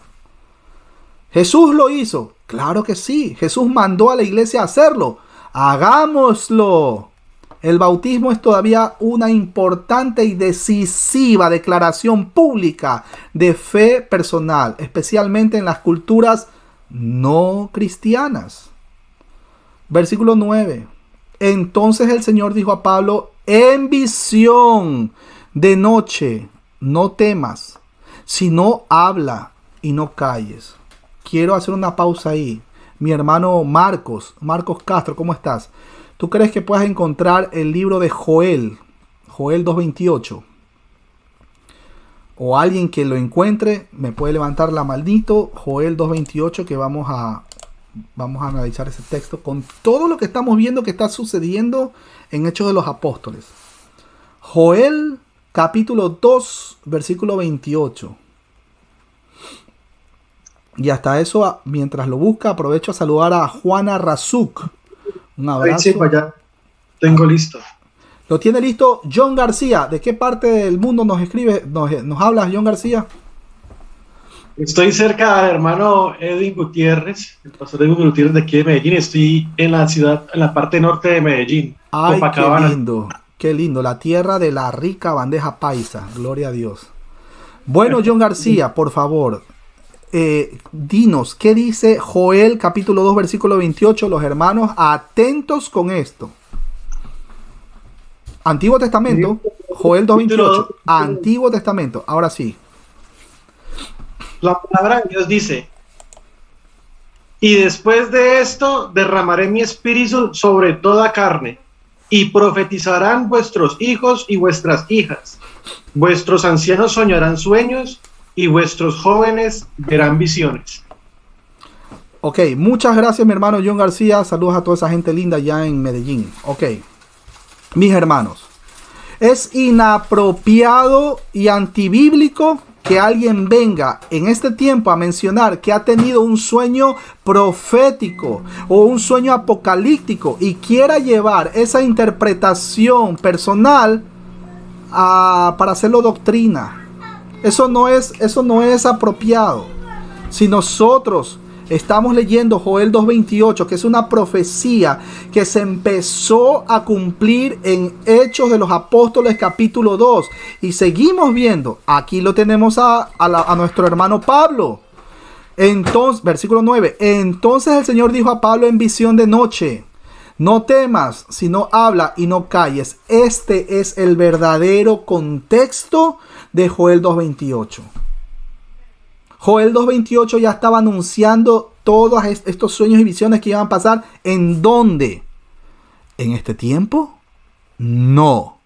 ¿Jesús lo hizo? Claro que sí. Jesús mandó a la iglesia a hacerlo. Hagámoslo. El bautismo es todavía una importante y decisiva declaración pública de fe personal, especialmente en las culturas no cristianas. Versículo 9. Entonces el Señor dijo a Pablo en visión de noche, no temas, sino habla y no calles. Quiero hacer una pausa ahí. Mi hermano Marcos Castro, ¿cómo estás? ¿Tú crees que puedas encontrar el libro de Joel 2:28? O alguien que lo encuentre, me puede levantar la maldito. Joel 2:28, que vamos a analizar ese texto con todo lo que estamos viendo que está sucediendo en Hechos de los Apóstoles. Joel capítulo 2, versículo 28. Y hasta eso, mientras lo busca, aprovecho a saludar a Juana Razuk. Un abrazo. Sí, ya tengo listo. Lo tiene listo John García. ¿De qué parte del mundo nos escribe, nos hablas, John García? Estoy cerca del hermano Edwin Gutiérrez, el pastor Edwin Gutiérrez de aquí de Medellín. Estoy en la ciudad, en la parte norte de Medellín. Ay, Copacabana. Qué lindo, la tierra de la rica bandeja paisa. Gloria a Dios. Bueno, John García, por favor, dinos, ¿qué dice Joel capítulo 2, versículo 28? Los hermanos, atentos con esto. Antiguo Testamento, Joel 2:28. Antiguo Testamento, ahora sí. La palabra de Dios dice: y después de esto derramaré mi espíritu sobre toda carne, y profetizarán vuestros hijos y vuestras hijas. Vuestros ancianos soñarán sueños, y vuestros jóvenes verán visiones. Ok, muchas gracias mi hermano John García. Saludos a toda esa gente linda allá en Medellín. Ok, mis hermanos, es inapropiado y antibíblico que alguien venga en este tiempo a mencionar que ha tenido un sueño profético o un sueño apocalíptico y quiera llevar esa interpretación personal para hacerlo doctrina. Eso no es apropiado. Si nosotros estamos leyendo Joel 2:28, que es una profecía que se empezó a cumplir en Hechos de los Apóstoles capítulo 2. Y seguimos viendo, aquí lo tenemos a nuestro hermano Pablo. Entonces, versículo 9. Entonces el Señor dijo a Pablo en visión de noche: no temas, sino habla y no calles. Este es el verdadero contexto de Joel 2:28. Joel 2:28 ya estaba anunciando todos estos sueños y visiones que iban a pasar. ¿En dónde? ¿En este tiempo? No.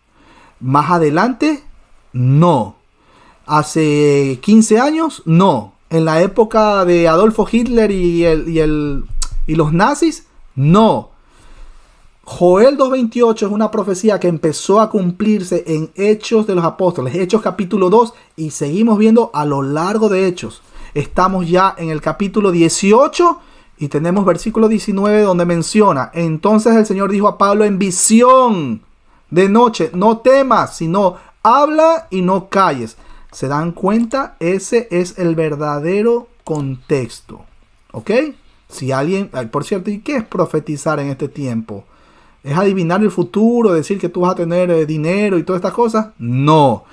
¿Más adelante? No. ¿Hace 15 años? No. ¿En la época de Adolfo Hitler y ¿Y los nazis? No. Joel 2:28 es una profecía que empezó a cumplirse en Hechos de los Apóstoles, Hechos capítulo 2, y seguimos viendo a lo largo de Hechos. Estamos ya en el capítulo 18 y tenemos versículo 19 donde menciona: entonces el Señor dijo a Pablo en visión de noche, no temas, sino habla y no calles. ¿Se dan cuenta? Ese es el verdadero contexto. ¿Ok? Si alguien, por cierto, ¿y qué es profetizar en este tiempo? ¿Es adivinar el futuro, decir que tú vas a tener dinero y todas estas cosas? No.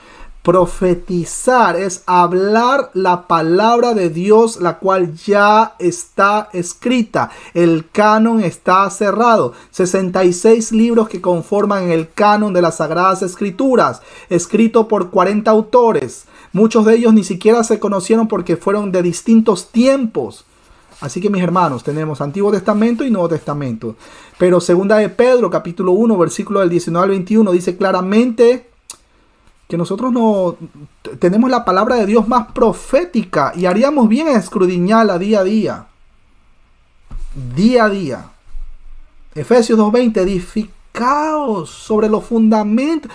Profetizar es hablar la palabra de Dios, la cual ya está escrita. El canon está cerrado. 66 libros que conforman el canon de las Sagradas Escrituras, escrito por 40 autores. Muchos de ellos ni siquiera se conocieron porque fueron de distintos tiempos. Así que, mis hermanos, tenemos Antiguo Testamento y Nuevo Testamento. Pero segunda de Pedro, capítulo 1, versículo del 19 al 21, dice claramente que nosotros no tenemos la palabra de Dios más profética y haríamos bien en escudriñarla día a día. Día a día. Efesios 2:20, edificaos sobre los fundamentos.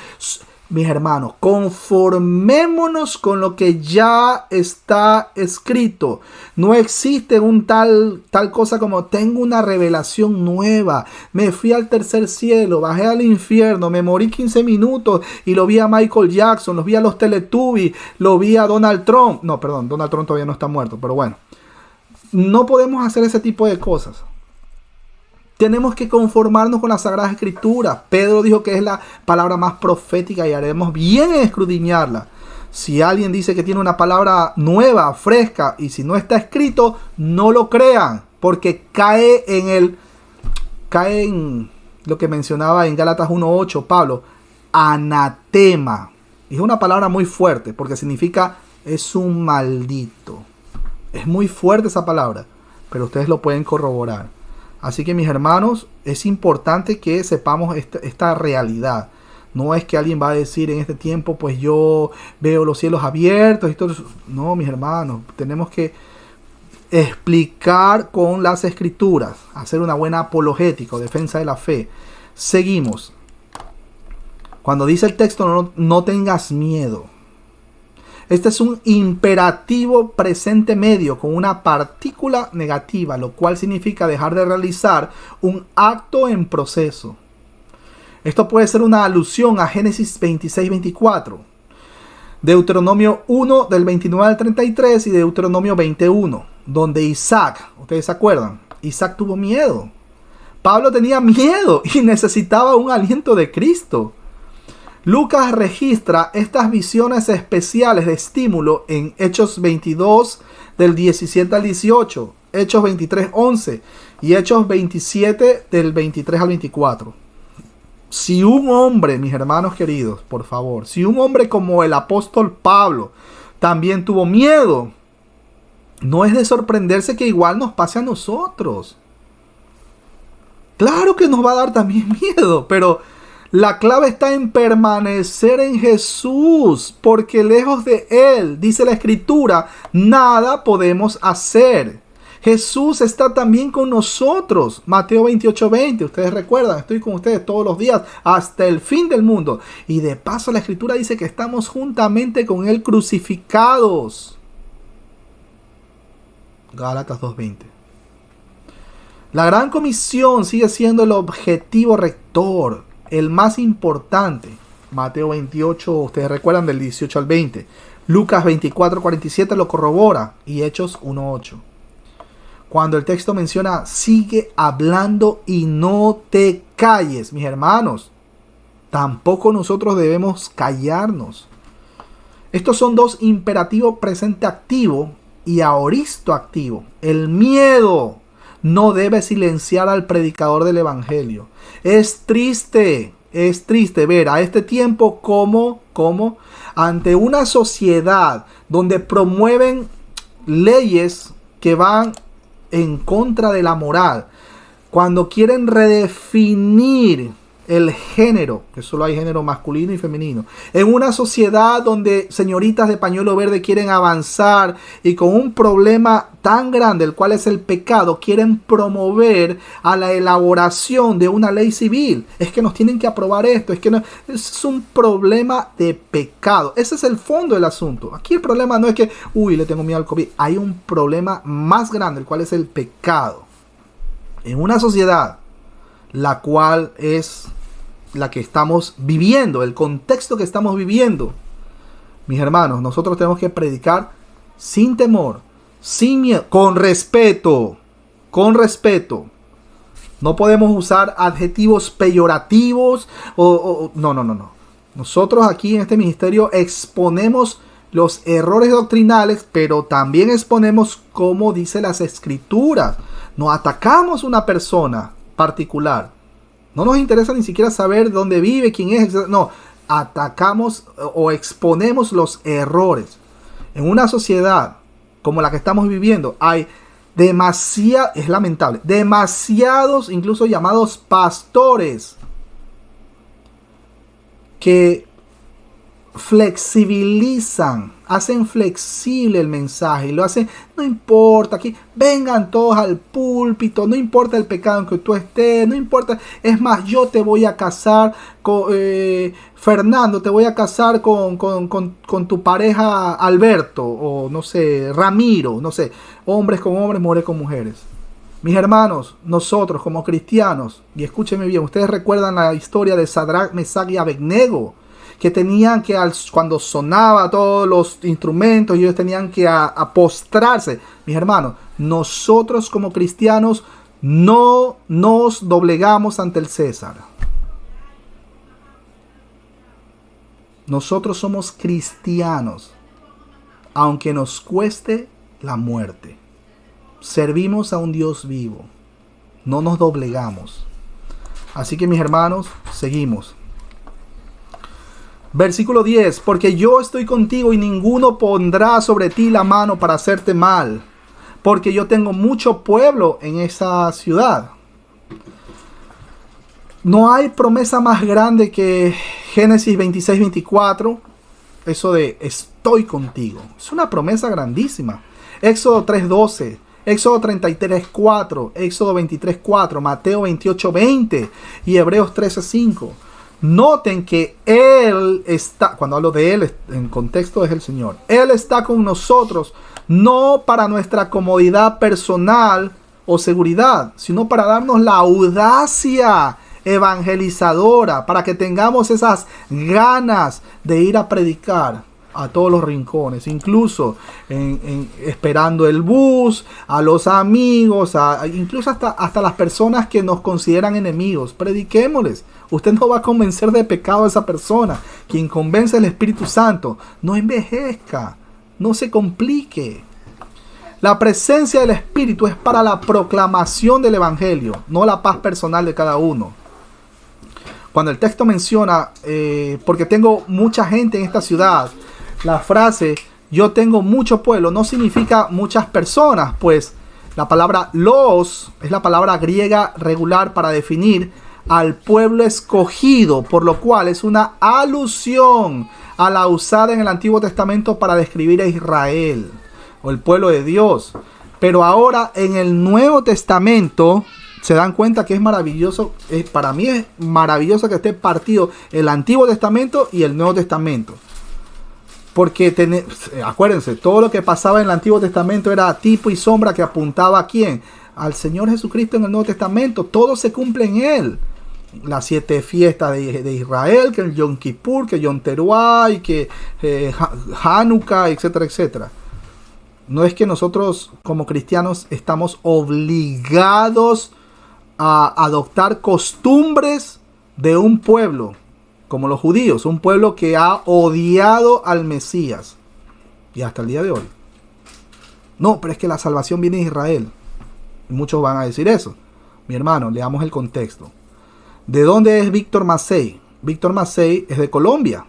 Mis hermanos, conformémonos con lo que ya está escrito. No existe un tal cosa como tengo una revelación nueva. Me fui al tercer cielo, bajé al infierno, me morí 15 minutos y lo vi a Michael Jackson, lo vi a los Teletubbies, lo vi a Donald Trump. No, perdón, Donald Trump todavía no está muerto, pero bueno. No podemos hacer ese tipo de cosas. Tenemos que conformarnos con las Sagradas Escrituras. Pedro dijo que es la palabra más profética y haremos bien en escudriñarla. Si alguien dice que tiene una palabra nueva, fresca, y si no está escrito, no lo crean, porque cae en lo que mencionaba en Gálatas 1:8 Pablo, anatema. Y es una palabra muy fuerte porque significa es un maldito. Es muy fuerte esa palabra, pero ustedes lo pueden corroborar. Así que, mis hermanos, es importante que sepamos esta realidad. No es que alguien va a decir en este tiempo, pues yo veo los cielos abiertos y todo eso. No, mis hermanos, tenemos que explicar con las escrituras, hacer una buena apologética o defensa de la fe. Seguimos. Cuando dice el texto, no tengas miedo. Este es un imperativo presente medio con una partícula negativa, lo cual significa dejar de realizar un acto en proceso. Esto puede ser una alusión a Génesis 26:24, Deuteronomio 1 del 29 al 33 y Deuteronomio 21, donde Isaac, ustedes se acuerdan, Isaac tuvo miedo. Pablo tenía miedo y necesitaba un aliento de Cristo. Lucas registra estas visiones especiales de estímulo en Hechos 22 del 17 al 18, Hechos 23:11 y Hechos 27 del 23 al 24. Si un hombre, mis hermanos queridos, por favor, si un hombre como el apóstol Pablo también tuvo miedo, no es de sorprenderse que igual nos pase a nosotros. Claro que nos va a dar también miedo, pero la clave está en permanecer en Jesús, porque lejos de Él, dice la Escritura, nada podemos hacer. Jesús está también con nosotros. Mateo 28:20, ustedes recuerdan, estoy con ustedes todos los días hasta el fin del mundo. Y de paso la Escritura dice que estamos juntamente con Él crucificados. Gálatas 2:20. La gran comisión sigue siendo el objetivo rector, el más importante. Mateo 28, ustedes recuerdan, del 18 al 20. Lucas 24:47 lo corrobora. Y Hechos 1:8. Cuando el texto menciona, sigue hablando y no te calles, mis hermanos, tampoco nosotros debemos callarnos. Estos son dos imperativos: presente activo y aoristo activo. El miedo no debe silenciar al predicador del evangelio. Es triste ver a este tiempo como ante una sociedad donde promueven leyes que van en contra de la moral, cuando quieren redefinir el género, que solo hay género masculino y femenino. En una sociedad donde señoritas de pañuelo verde quieren avanzar y con un problema tan grande, el cual es el pecado, quieren promover a la elaboración de una ley civil. Es que nos tienen que aprobar esto, es que no, es un problema de pecado. Ese es el fondo del asunto. Aquí el problema no es que, le tengo miedo al COVID. Hay un problema más grande, el cual es el pecado. En una sociedad la cual es la que estamos viviendo, el contexto que estamos viviendo. Mis hermanos, nosotros tenemos que predicar sin temor, sin miedo, con respeto, con respeto. No podemos usar adjetivos peyorativos no. Nosotros aquí en este ministerio exponemos los errores doctrinales, pero también exponemos como dice las escrituras. No atacamos a una persona particular. No nos interesa ni siquiera saber dónde vive, quién es, etc. No, atacamos o exponemos los errores. En una sociedad como la que estamos viviendo hay es lamentable, demasiados incluso llamados pastores que flexibilizan, hacen flexible el mensaje y lo hacen, no importa, aquí vengan todos al púlpito, no importa el pecado en que tú estés, no importa, es más, yo te voy a casar con Fernando, te voy a casar con tu pareja Alberto, o no sé, Ramiro, no sé, hombres con hombres, mujeres con mujeres. Mis hermanos, nosotros como cristianos, y escúchenme bien, ustedes recuerdan la historia de Sadrach, Mesach y Abednego, que tenían que, cuando sonaba todos los instrumentos, ellos tenían que a postrarse. Mis hermanos, nosotros como cristianos no nos doblegamos ante el César. Nosotros somos cristianos, aunque nos cueste la muerte. Servimos a un Dios vivo. No nos doblegamos. Así que mis hermanos, seguimos. Versículo 10. Porque yo estoy contigo y ninguno pondrá sobre ti la mano para hacerte mal. Porque yo tengo mucho pueblo en esa ciudad. No hay promesa más grande que Génesis 26-24. Eso de estoy contigo. Es una promesa grandísima. Éxodo 3:12. Éxodo 33:4. Éxodo 23:4. Mateo 28:20. Y Hebreos 13:5. Noten que Él está, cuando hablo de Él, en contexto es el Señor. Él está con nosotros, no para nuestra comodidad personal o seguridad, sino para darnos la audacia evangelizadora, para que tengamos esas ganas de ir a predicar a todos los rincones, incluso esperando el bus, a los amigos, incluso hasta las personas que nos consideran enemigos. Prediquémosles. Usted no va a convencer de pecado a esa persona. Quien convence el Espíritu Santo. No envejezca, no se complique. La presencia del Espíritu es para la proclamación del Evangelio, no la paz personal de cada uno. Cuando el texto menciona, porque tengo mucha gente en esta ciudad, la frase, yo tengo mucho pueblo, no significa muchas personas, pues la palabra los es la palabra griega regular para definir al pueblo escogido, por lo cual es una alusión a la usada en el Antiguo Testamento para describir a Israel o el pueblo de Dios. Pero ahora en el Nuevo Testamento se dan cuenta que es maravilloso, para mí es maravilloso que esté partido el Antiguo Testamento y el Nuevo Testamento. Porque acuérdense, todo lo que pasaba en el Antiguo Testamento era tipo y sombra que apuntaba a ¿quién? Al Señor Jesucristo en el Nuevo Testamento. Todo se cumple en Él. Las 7 fiestas de Israel, que el Yom Kippur, que Yom Teruah, y que Hanukkah, etcétera, etcétera. No es que nosotros como cristianos estamos obligados a adoptar costumbres de un pueblo, como los judíos, un pueblo que ha odiado al Mesías. Y hasta el día de hoy. No, pero es que la salvación viene de Israel. Y muchos van a decir eso. Mi hermano, leamos el contexto. ¿De dónde es Víctor Macei? Víctor Macei es de Colombia.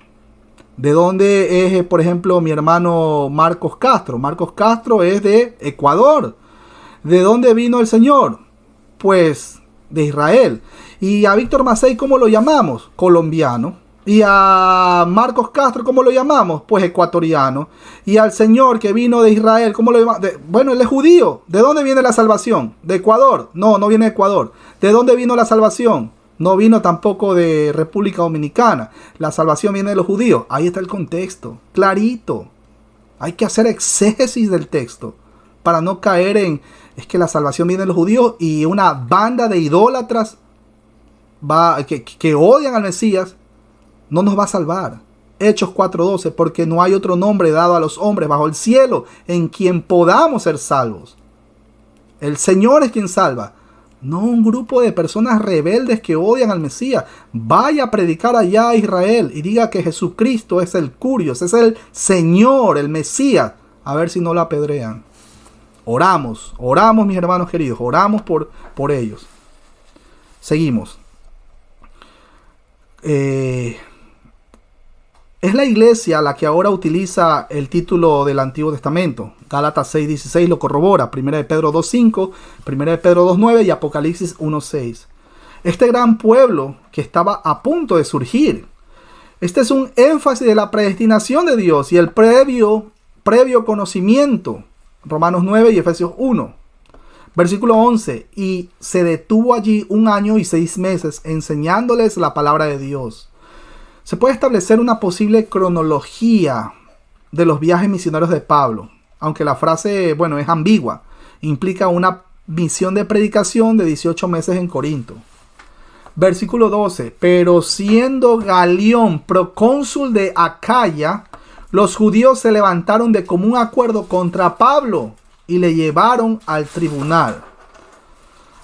¿De dónde es, por ejemplo, mi hermano Marcos Castro? Marcos Castro es de Ecuador. ¿De dónde vino el Señor? Pues de Israel. Y a Víctor Macei, ¿cómo lo llamamos? Colombiano. Y a Marcos Castro, ¿cómo lo llamamos? Pues ecuatoriano. Y al señor que vino de Israel, ¿cómo lo llamamos? Bueno, él es judío. ¿De dónde viene la salvación? ¿De Ecuador? No, no viene de Ecuador. ¿De dónde vino la salvación? No vino tampoco de República Dominicana. La salvación viene de los judíos. Ahí está el contexto, clarito. Hay que hacer exégesis del texto para no caer en, es que la salvación viene de los judíos y una banda de idólatras que odian al Mesías no nos va a salvar. Hechos 4:12, porque no hay otro nombre dado a los hombres bajo el cielo en quien podamos ser salvos. El Señor es quien salva, no un grupo de personas rebeldes que odian al Mesías. Vaya a predicar allá a Israel y diga que Jesucristo es el Curios, es el Señor, el Mesías. A ver si no lo apedrean. Oramos mis hermanos queridos, oramos por ellos. Seguimos. Es la iglesia la que ahora utiliza el título del Antiguo Testamento. Gálatas 6:16 lo corrobora, 1 de Pedro 2:5, 1 de Pedro 2:9 y Apocalipsis 1:6. Este gran pueblo que estaba a punto de surgir. Este es un énfasis de la predestinación de Dios y el previo conocimiento. Romanos 9 y Efesios 1. Versículo 11. Y se detuvo allí 1 año y 6 meses enseñándoles la palabra de Dios. Se puede establecer una posible cronología de los viajes misioneros de Pablo, aunque la frase, es ambigua. Implica una misión de predicación de 18 meses en Corinto. Versículo 12. Pero siendo Galión procónsul de Acaya, los judíos se levantaron de común acuerdo contra Pablo y le llevaron al tribunal.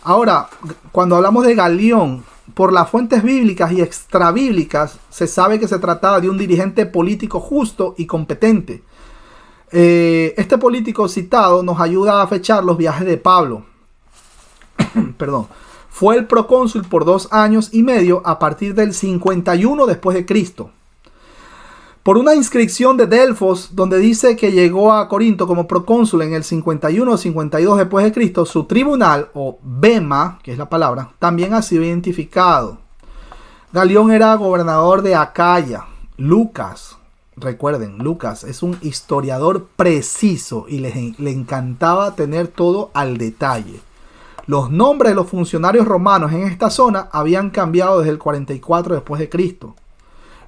Ahora, cuando hablamos de Galión, por las fuentes bíblicas y extrabíblicas, se sabe que se trataba de un dirigente político justo y competente. Este político citado nos ayuda a fechar los viajes de Pablo. Perdón. Fue el procónsul por 2 años y medio a partir del 51 después de Cristo. Por una inscripción de Delfos, donde dice que llegó a Corinto como procónsul en el 51 o 52 después de Cristo, su tribunal, o bema, que es la palabra, también ha sido identificado. Galión era gobernador de Acaya. Lucas, recuerden, Lucas es un historiador preciso y le encantaba tener todo al detalle. Los nombres de los funcionarios romanos en esta zona habían cambiado desde el 44 después de Cristo.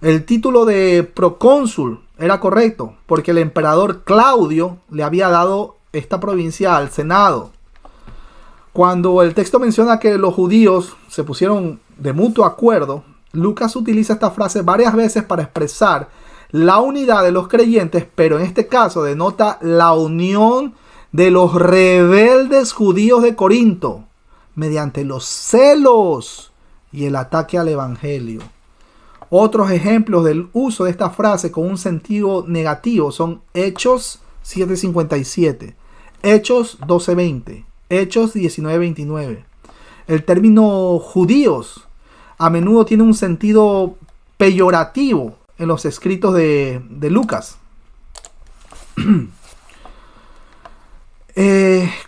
El título de procónsul era correcto porque el emperador Claudio le había dado esta provincia al Senado. Cuando el texto menciona que los judíos se pusieron de mutuo acuerdo, Lucas utiliza esta frase varias veces para expresar la unidad de los creyentes, pero en este caso denota la unión de los rebeldes judíos de Corinto mediante los celos y el ataque al evangelio. Otros ejemplos del uso de esta frase con un sentido negativo son Hechos 7:57, Hechos 12:20, Hechos 19:29. El término judíos a menudo tiene un sentido peyorativo en los escritos de Lucas.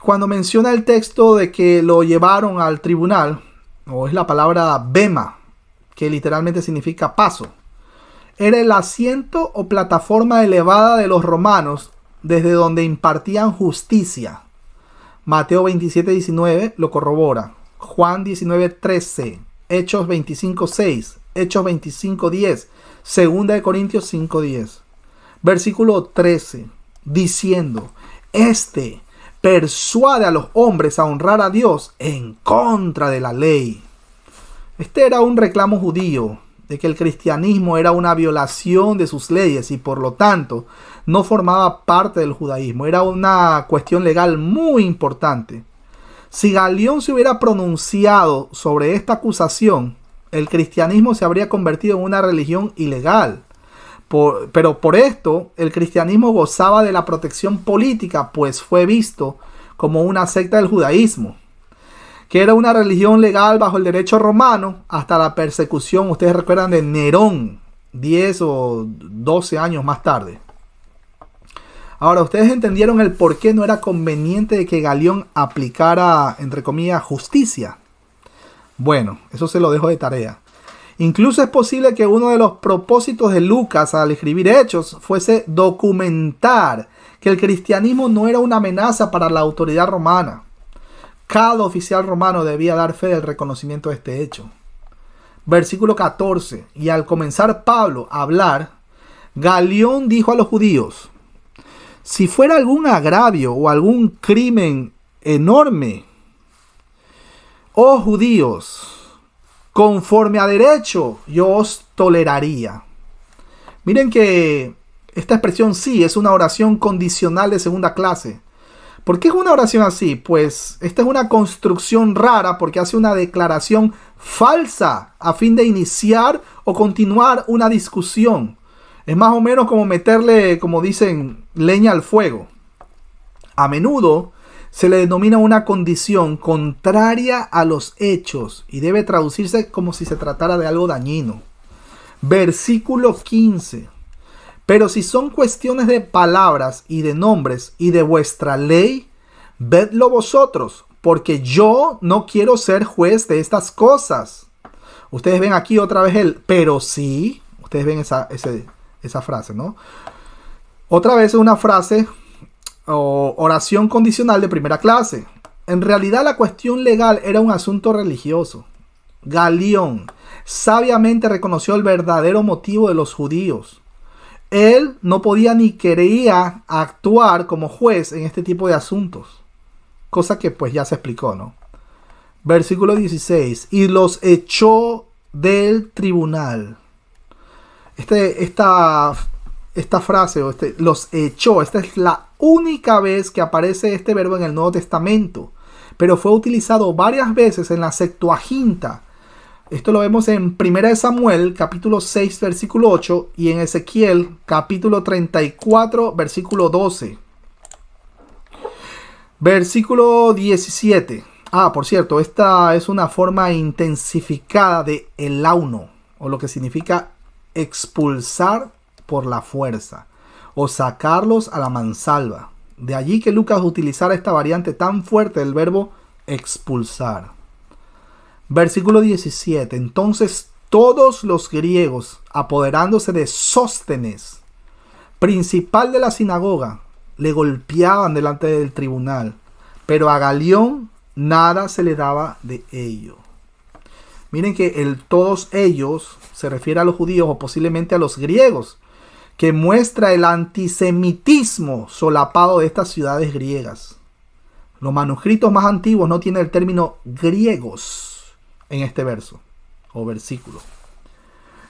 Cuando menciona el texto de que lo llevaron al tribunal, o es la palabra bema, que literalmente significa paso, era el asiento o plataforma elevada de los romanos desde donde impartían justicia. Mateo 27:19 lo corrobora, Juan 19:13, Hechos 25:6, Hechos 25:10, 2 de Corintios 5:10. Versículo 13, diciendo, persuade a los hombres a honrar a Dios en contra de la ley. Este era un reclamo judío de que el cristianismo era una violación de sus leyes y por lo tanto no formaba parte del judaísmo. Era una cuestión legal muy importante. Si Galión se hubiera pronunciado sobre esta acusación, el cristianismo se habría convertido en una religión ilegal. Pero por esto el cristianismo gozaba de la protección política, pues fue visto como una secta del judaísmo, que era una religión legal bajo el derecho romano hasta la persecución, ustedes recuerdan, de Nerón, 10 o 12 años más tarde. Ahora, ustedes entendieron el por qué no era conveniente de que Galión aplicara, entre comillas, justicia. Bueno, eso se lo dejo de tarea. Incluso es posible que uno de los propósitos de Lucas al escribir Hechos fuese documentar que el cristianismo no era una amenaza para la autoridad romana. Cada oficial romano debía dar fe del reconocimiento de este hecho. Versículo 14. Y al comenzar Pablo a hablar, Galión dijo a los judíos: si fuera algún agravio o algún crimen enorme, oh judíos, conforme a derecho, yo os toleraría. Miren que esta expresión sí es una oración condicional de segunda clase. ¿Por qué es una oración así? Pues esta es una construcción rara porque hace una declaración falsa a fin de iniciar o continuar una discusión. Es más o menos como meterle, como dicen, leña al fuego. A menudo se le denomina una condición contraria a los hechos y debe traducirse como si se tratara de algo dañino. Versículo 15. Pero si son cuestiones de palabras y de nombres y de vuestra ley, vedlo vosotros, porque yo no quiero ser juez de estas cosas. Ustedes ven aquí otra vez el pero sí. Ustedes ven esa frase, ¿no? Otra vez es una frase o oración condicional de primera clase. En realidad la cuestión legal era un asunto religioso. Galión sabiamente reconoció el verdadero motivo de los judíos. Él no podía ni quería actuar como juez en este tipo de asuntos. Cosa que pues ya se explicó, ¿no? Versículo 16. Y los echó del tribunal. Esta frase, los echó, esta es la única vez que aparece este verbo en el Nuevo Testamento. Pero fue utilizado varias veces en la Septuaginta. Esto lo vemos en 1 Samuel, capítulo 6, versículo 8, y en Ezequiel, capítulo 34, versículo 12. Versículo 17. Por cierto, esta es una forma intensificada de elauno, o lo que significa expulsar por la fuerza, o sacarlos a la mansalva. De allí que Lucas utilizara esta variante tan fuerte del verbo expulsar. Versículo 17. Entonces todos los griegos, apoderándose de Sóstenes, principal de la sinagoga, le golpeaban delante del tribunal, pero a Galión nada se le daba de ello. Miren que el todos ellos se refiere a los judíos o posiblemente a los griegos, que muestra el antisemitismo solapado de estas ciudades griegas. Los manuscritos más antiguos no tienen el término griegos en este verso o versículo.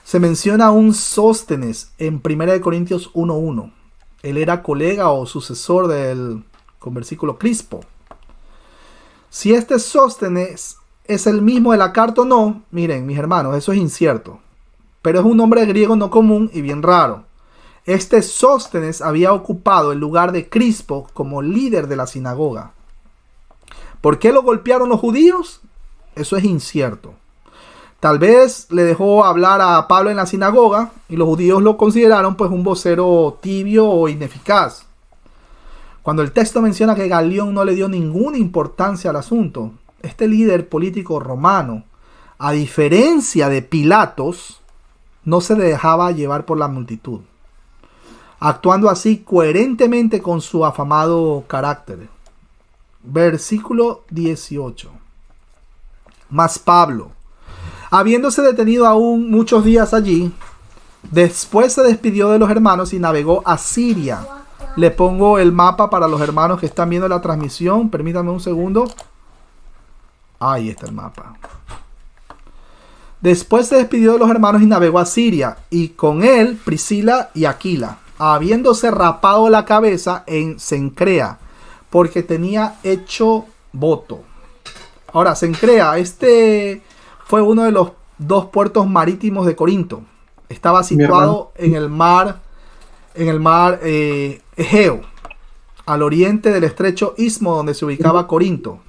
Se menciona un Sóstenes en 1 Corintios 1:1. Él era colega o sucesor del conversículo Crispo. Si este Sóstenes es el mismo de la carta o no, miren, mis hermanos, eso es incierto. Pero es un nombre griego no común y bien raro. Este Sóstenes había ocupado el lugar de Crispo como líder de la sinagoga. ¿Por qué lo golpearon los judíos? Eso es incierto. Tal vez le dejó hablar a Pablo en la sinagoga y los judíos lo consideraron pues un vocero tibio o ineficaz. Cuando el texto menciona que Galión no le dio ninguna importancia al asunto, este líder político romano, a diferencia de Pilatos, no se dejaba llevar por la multitud, actuando así coherentemente con su afamado carácter. Versículo 18. Mas Pablo, habiéndose detenido aún muchos días allí, después se despidió de los hermanos y navegó a Siria. Le pongo el mapa para los hermanos que están viendo la transmisión. Permítanme un segundo. Ahí está el mapa. Después se despidió de los hermanos y navegó a Siria, y con él Priscila y Aquila, habiéndose rapado la cabeza en Cencrea, porque tenía hecho voto. Ahora, Cencrea, este fue uno de los dos puertos marítimos de Corinto. Estaba situado en el mar Egeo, al oriente del estrecho istmo donde se ubicaba Corinto.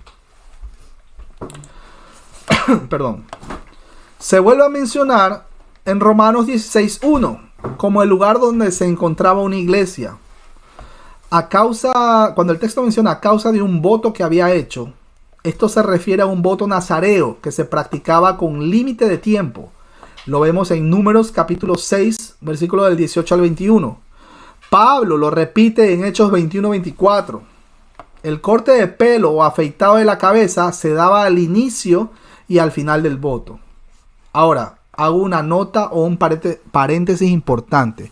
Perdón. Se vuelve a mencionar en Romanos 16:1 como el lugar donde se encontraba una iglesia. Cuando el texto menciona a causa de un voto que había hecho, Esto se refiere a un voto nazareo que se practicaba con límite de tiempo. Lo vemos en Números capítulo 6, versículo del 18 al 21. Pablo lo repite en Hechos 21-24. El corte de pelo o afeitado de la cabeza se daba al inicio y al final del voto. Ahora, hago una nota o un paréntesis importante.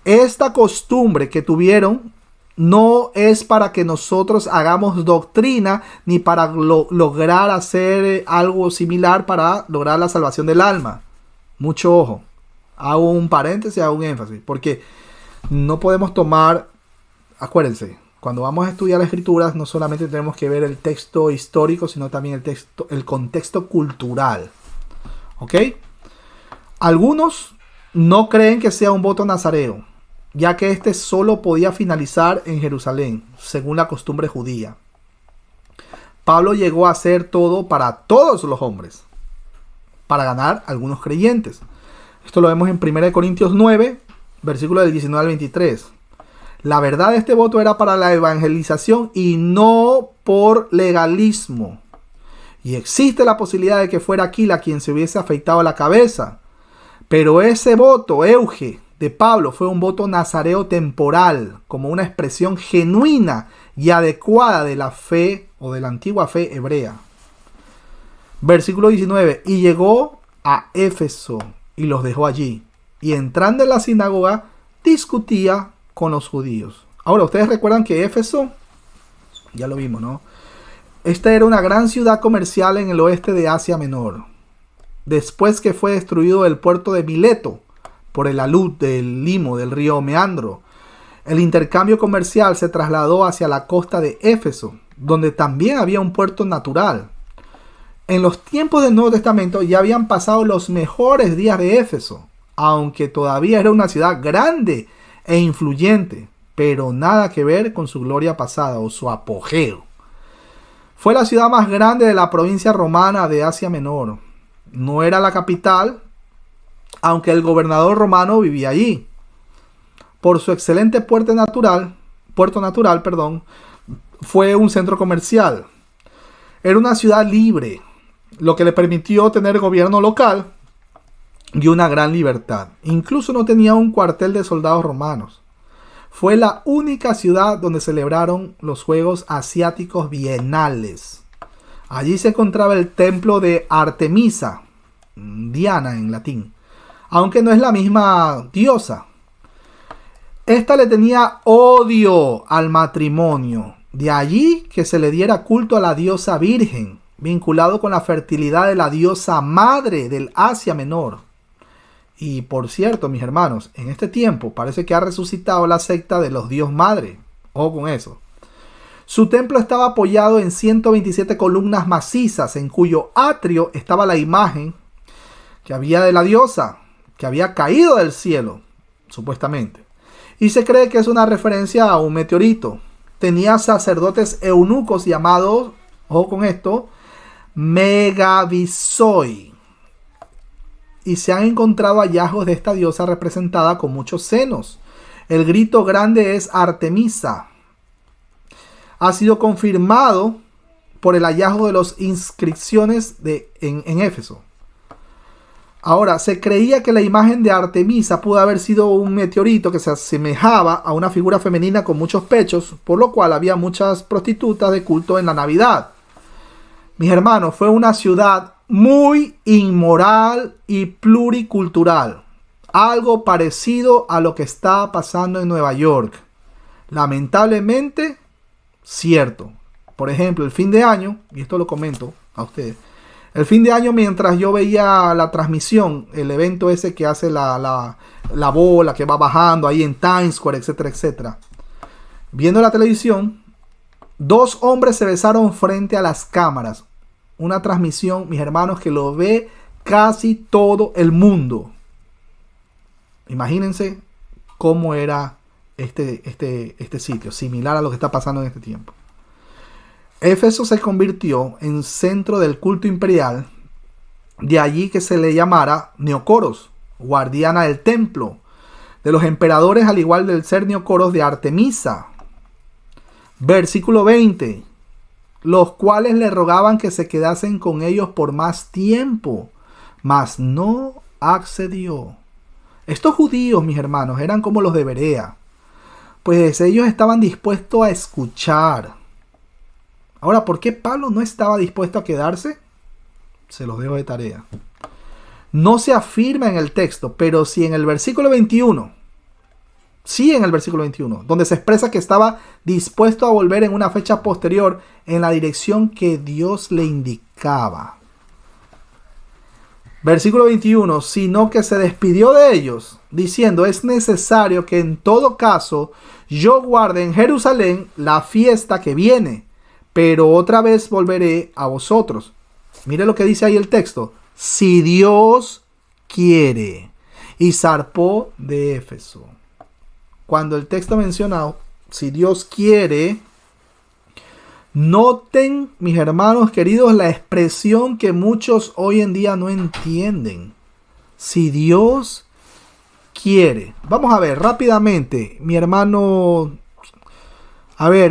Esta costumbre que tuvieron no es para que nosotros hagamos doctrina ni para lograr hacer algo similar para lograr la salvación del alma. Mucho ojo. Hago un paréntesis, hago un énfasis. Porque no podemos tomar... Acuérdense, cuando vamos a estudiar las escrituras no solamente tenemos que ver el texto histórico, sino también el contexto cultural. ¿Ok? Algunos no creen que sea un voto nazareo, ya que este solo podía finalizar en Jerusalén, según la costumbre judía. Pablo llegó a hacer todo para todos los hombres, para ganar algunos creyentes. Esto lo vemos en 1 Corintios 9, versículo del 19 al 23. La verdad de este voto era para la evangelización y no por legalismo. Y existe la posibilidad de que fuera Aquila quien se hubiese afeitado la cabeza. Pero ese voto, Euge, de Pablo fue un voto nazareo temporal, como una expresión genuina y adecuada de la fe o de la antigua fe hebrea. Versículo 19. Y llegó a Éfeso y los dejó allí. Y entrando en la sinagoga, discutía con los judíos. Ahora, ustedes recuerdan que Éfeso, ya lo vimos, ¿no? Esta era una gran ciudad comercial en el oeste de Asia Menor. Después que fue destruido el puerto de Mileto por el alud del limo del río Meandro, el intercambio comercial se trasladó hacia la costa de Éfeso, donde también había un puerto natural. En los tiempos del Nuevo Testamento ya habían pasado los mejores días de Éfeso, aunque todavía era una ciudad grande e influyente, pero nada que ver con su gloria pasada o su apogeo. Fue la ciudad más grande de la provincia romana de Asia Menor. No era la capital, aunque el gobernador romano vivía allí. Por su excelente puerto natural, fue un centro comercial. Era una ciudad libre, lo que le permitió tener gobierno local y una gran libertad. Incluso no tenía un cuartel de soldados romanos. Fue la única ciudad donde celebraron los Juegos Asiáticos Bienales. Allí se encontraba el templo de Artemisa, Diana en latín, aunque no es la misma diosa. Esta le tenía odio al matrimonio. De allí que se le diera culto a la diosa virgen, vinculado con la fertilidad de la diosa madre del Asia Menor. Y por cierto, mis hermanos, en este tiempo parece que ha resucitado la secta de los dios madre. Ojo con eso. Su templo estaba apoyado en 127 columnas macizas, en cuyo atrio estaba la imagen que había de la diosa, que había caído del cielo, supuestamente. Y se cree que es una referencia a un meteorito. Tenía sacerdotes eunucos llamados, ojo con esto, Megavisoi. Y se han encontrado hallazgos de esta diosa representada con muchos senos. El grito grande es Artemisa. Ha sido confirmado por el hallazgo de las inscripciones en Éfeso. Ahora, se creía que la imagen de Artemisa pudo haber sido un meteorito que se asemejaba a una figura femenina con muchos pechos, por lo cual había muchas prostitutas de culto en la Navidad. Mis hermanos, fue una ciudad muy inmoral y pluricultural. Algo parecido a lo que está pasando en Nueva York. Lamentablemente, cierto. Por ejemplo, el fin de año, y esto lo comento a ustedes, el fin de año mientras yo veía la transmisión, el evento ese que hace la bola que va bajando ahí en Times Square, etcétera, etcétera. Viendo la televisión, dos hombres se besaron frente a las cámaras. Una transmisión, mis hermanos, que lo ve casi todo el mundo. Imagínense cómo era este sitio, similar a lo que está pasando en este tiempo. Éfeso se convirtió en centro del culto imperial, de allí que se le llamara Neocoros, guardiana del templo, de los emperadores, al igual del ser Neocoros de Artemisa. Versículo 20. los cuales le rogaban que se quedasen con ellos por más tiempo, mas no accedió. Estos judíos, mis hermanos, eran como los de Berea, pues ellos estaban dispuestos a escuchar. Ahora, ¿por qué Pablo no estaba dispuesto a quedarse? Se los dejo de tarea. No se afirma en el texto, pero sí en el versículo 21, donde se expresa que estaba dispuesto a volver en una fecha posterior en la dirección que Dios le indicaba. Versículo 21, sino que se despidió de ellos, diciendo, es necesario que en todo caso yo guarde en Jerusalén la fiesta que viene, pero otra vez volveré a vosotros. Mire lo que dice ahí el texto, si Dios quiere. Y zarpó de Éfeso. Cuando el texto menciona, si Dios quiere, noten, mis hermanos queridos, la expresión que muchos hoy en día no entienden. Si Dios quiere. Vamos a ver rápidamente, mi hermano,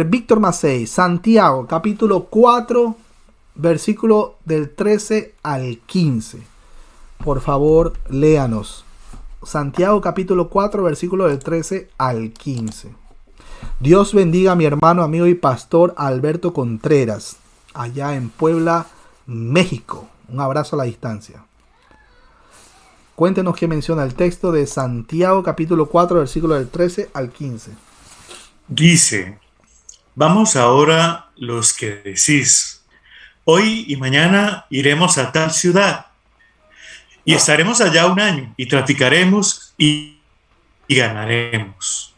Víctor Macei, Santiago, capítulo 4, versículo del 13 al 15. Por favor, léanos. Santiago, capítulo 4, versículo del 13 al 15. Dios bendiga a mi hermano, amigo y pastor Alberto Contreras, allá en Puebla, México. Un abrazo a la distancia. Cuéntenos qué menciona el texto de Santiago, capítulo 4, versículo del 13 al 15. Dice, vamos ahora los que decís, hoy y mañana iremos a tal ciudad y estaremos allá un año y traficaremos y ganaremos.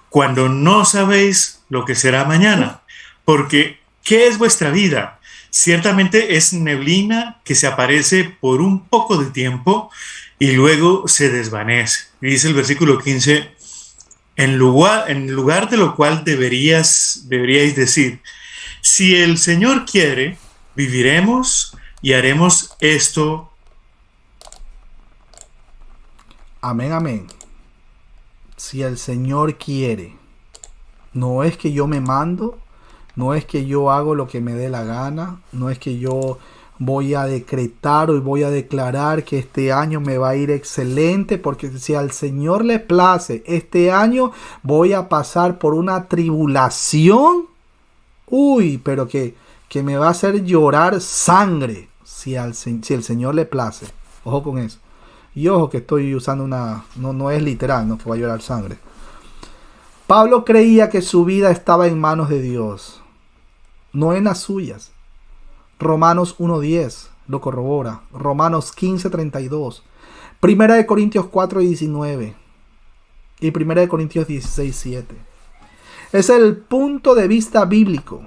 Cuando no sabéis lo que será mañana, porque ¿qué es vuestra vida? Ciertamente es neblina que se aparece por un poco de tiempo y luego se desvanece. Y dice el versículo 15, en lugar de lo cual deberíais decir, si el Señor quiere, viviremos y haremos esto. Amén, amén. Si el Señor quiere, no es que yo me mando, no es que yo hago lo que me dé la gana, no es que yo voy a decretar o voy a declarar que este año me va a ir excelente, porque si al Señor le place, este año voy a pasar por una tribulación, pero que me va a hacer llorar sangre, si el Señor le place. Ojo con eso. Y ojo que estoy usando no es literal, no que va a llorar sangre. Pablo creía que su vida estaba en manos de Dios, no en las suyas. Romanos 1:10 lo corrobora. Romanos 15:32. Primera de Corintios 4:19. Y Primera de Corintios 16:7. Es el punto de vista bíblico.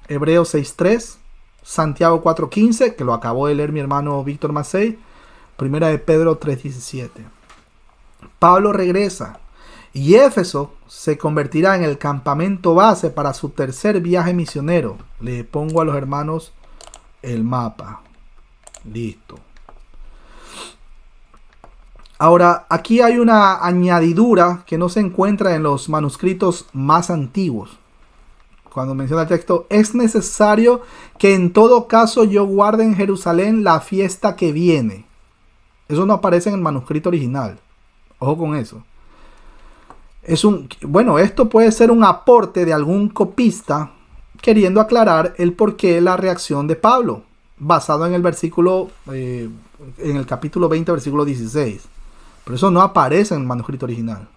Hebreos 6:3. Santiago 4:15, que lo acabó de leer mi hermano Víctor Macei. Primera de Pedro 3:17. Pablo regresa y Éfeso se convertirá en el campamento base para su tercer viaje misionero. Le pongo a los hermanos el mapa. Listo. Ahora, aquí hay una añadidura que no se encuentra en los manuscritos más antiguos. Cuando menciona el texto, es necesario que en todo caso yo guarde en Jerusalén la fiesta que viene. Eso no aparece en el manuscrito original. Ojo con eso. Esto puede ser un aporte de algún copista queriendo aclarar el porqué de la reacción de Pablo, basado en el versículo, en el capítulo 20, versículo 16. Pero eso no aparece en el manuscrito original.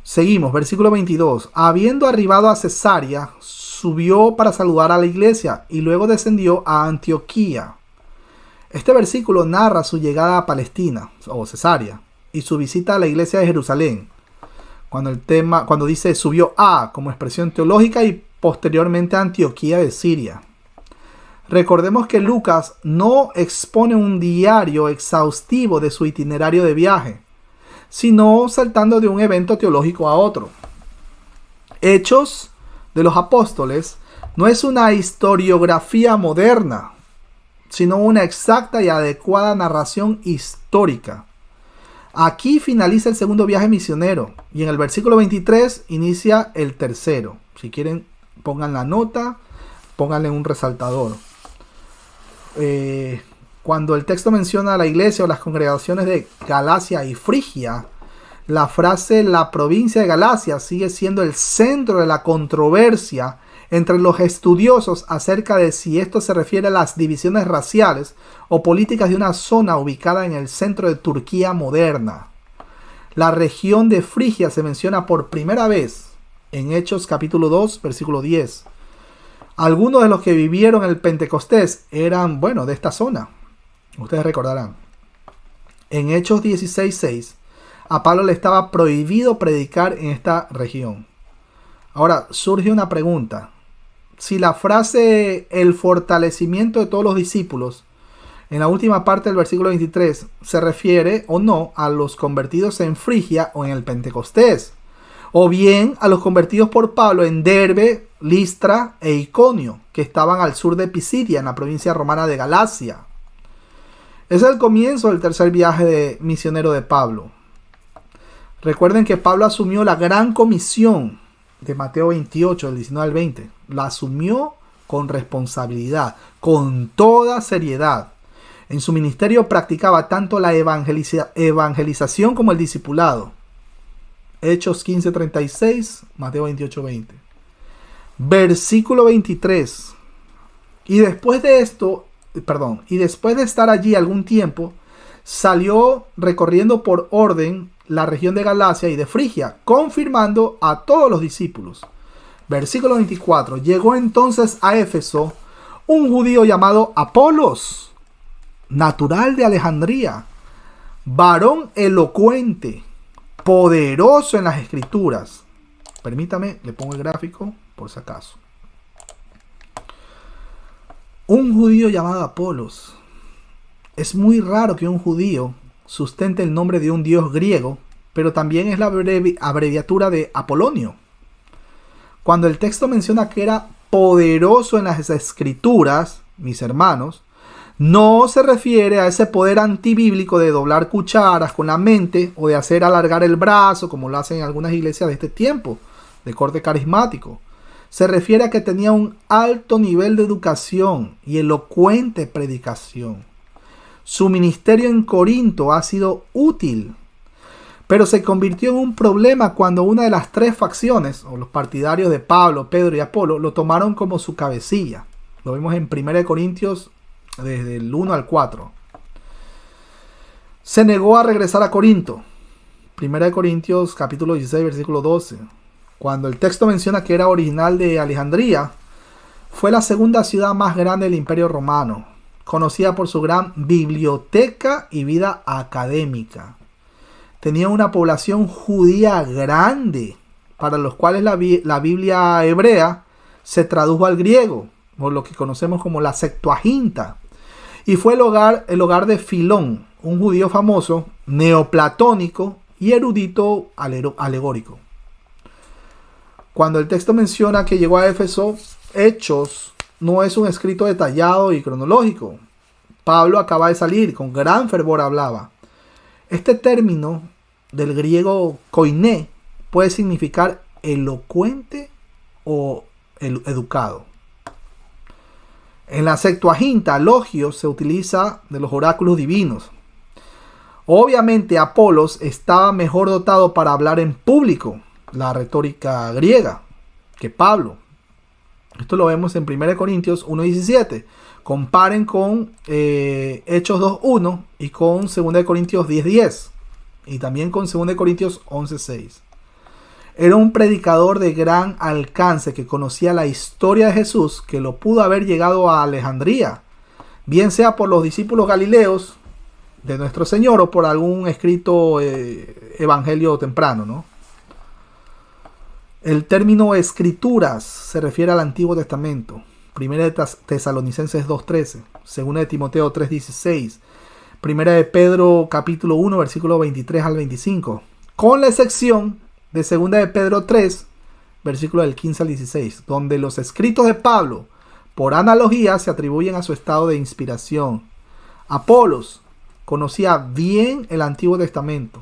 Seguimos, versículo 22. Habiendo arribado a Cesarea, subió para saludar a la iglesia y luego descendió a Antioquía. Este versículo narra su llegada a Palestina o Cesarea y su visita a la iglesia de Jerusalén. Cuando dice subió a como expresión teológica y posteriormente a Antioquía de Siria. Recordemos que Lucas no expone un diario exhaustivo de su itinerario de viaje, sino saltando de un evento teológico a otro. Hechos de los Apóstoles no es una historiografía moderna, sino una exacta y adecuada narración histórica. Aquí finaliza el segundo viaje misionero y en el versículo 23 inicia el tercero. Si quieren, pongan la nota. pónganle un resaltador. Cuando el texto menciona a la iglesia o las congregaciones de Galacia y Frigia, la frase la provincia de Galacia sigue siendo el centro de la controversia entre los estudiosos acerca de si esto se refiere a las divisiones raciales o políticas de una zona ubicada en el centro de Turquía moderna. La región de Frigia se menciona por primera vez en Hechos capítulo 2, versículo 10. Algunos de los que vivieron el Pentecostés eran, de esta zona. Ustedes recordarán. En Hechos 16:6, a Pablo le estaba prohibido predicar en esta región. Ahora, surge una pregunta. Si la frase el fortalecimiento de todos los discípulos en la última parte del versículo 23 se refiere o no a los convertidos en Frigia o en el Pentecostés, o bien a los convertidos por Pablo en Derbe, Listra e Iconio, que estaban al sur de Pisidia, en la provincia romana de Galacia. Es el comienzo del tercer viaje misionero de Pablo. Recuerden que Pablo asumió la gran comisión de Mateo 28, del 19 al 20. La asumió con responsabilidad, con toda seriedad. En su ministerio practicaba tanto la evangelización como el discipulado. Hechos 15:36, Mateo 28:20. Versículo 23. Y después de estar allí algún tiempo, salió recorriendo por orden la región de Galacia y de Frigia, confirmando a todos los discípulos. Versículo 24. Llegó entonces a Éfeso un judío llamado Apolos, natural de Alejandría, varón elocuente, poderoso en las escrituras. Permítame, le pongo el gráfico por si acaso. Un judío llamado Apolos. Es muy raro que un judío sustente el nombre de un dios griego, pero también es la abreviatura de Apolonio. Cuando el texto menciona que era poderoso en las escrituras, mis hermanos, no se refiere a ese poder antibíblico de doblar cucharas con la mente o de hacer alargar el brazo, como lo hacen en algunas iglesias de este tiempo, de corte carismático. Se refiere a que tenía un alto nivel de educación y elocuente predicación. Su ministerio en Corinto ha sido útil, pero se convirtió en un problema cuando una de las tres facciones, o los partidarios de Pablo, Pedro y Apolo, lo tomaron como su cabecilla. Lo vemos en 1 Corintios desde el 1 al 4. Se negó a regresar a Corinto. 1 Corintios capítulo 16, versículo 12. Cuando el texto menciona que era original de Alejandría, fue la segunda ciudad más grande del Imperio Romano, conocida por su gran biblioteca y vida académica. Tenía una población judía grande, para los cuales la Biblia hebrea se tradujo al griego, por lo que conocemos como la Septuaginta, y fue el hogar de Filón, un judío famoso, neoplatónico y erudito alegórico. Cuando el texto menciona que llegó a Éfeso, Hechos no es un escrito detallado y cronológico. Pablo acaba de salir, con gran fervor hablaba. Este término del griego koiné puede significar elocuente o educado. En la Septuaginta, logios se utiliza de los oráculos divinos. Obviamente Apolos estaba mejor dotado para hablar en público, la retórica griega, que Pablo. Esto lo vemos en 1 Corintios 1:17. Comparen con Hechos 2:1 y con 2 Corintios 10:10 y también con 2 Corintios 11:6. Era un predicador de gran alcance que conocía la historia de Jesús, que lo pudo haber llegado a Alejandría, bien sea por los discípulos galileos de nuestro Señor o por algún escrito evangelio temprano, ¿no? El término escrituras se refiere al Antiguo Testamento. 1 Tesalonicenses 2:13, 2 Timoteo 3:16, 1 Pedro capítulo 1 versículo 23 al 25, con la excepción de 2 Pedro 3, versículo del 15 al 16, donde los escritos de Pablo, por analogía, se atribuyen a su estado de inspiración. Apolos conocía bien el Antiguo Testamento.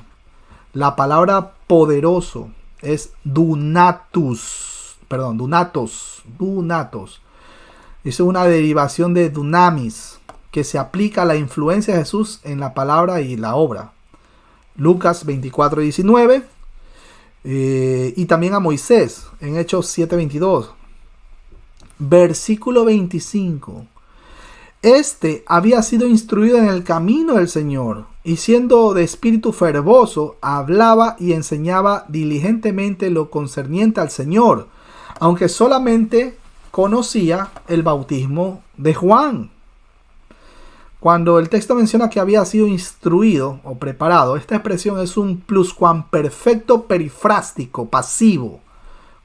La palabra poderoso es dunatos. Es una derivación de dunamis, que se aplica a la influencia de Jesús en la palabra y la obra. Lucas 24:19. Y también a Moisés en Hechos 7:22. Versículo 25. Este había sido instruido en el camino del Señor, y siendo de espíritu fervoroso, hablaba y enseñaba diligentemente lo concerniente al Señor, aunque solamente conocía el bautismo de Juan. Cuando el texto menciona que había sido instruido o preparado, esta expresión es un pluscuamperfecto perifrástico pasivo,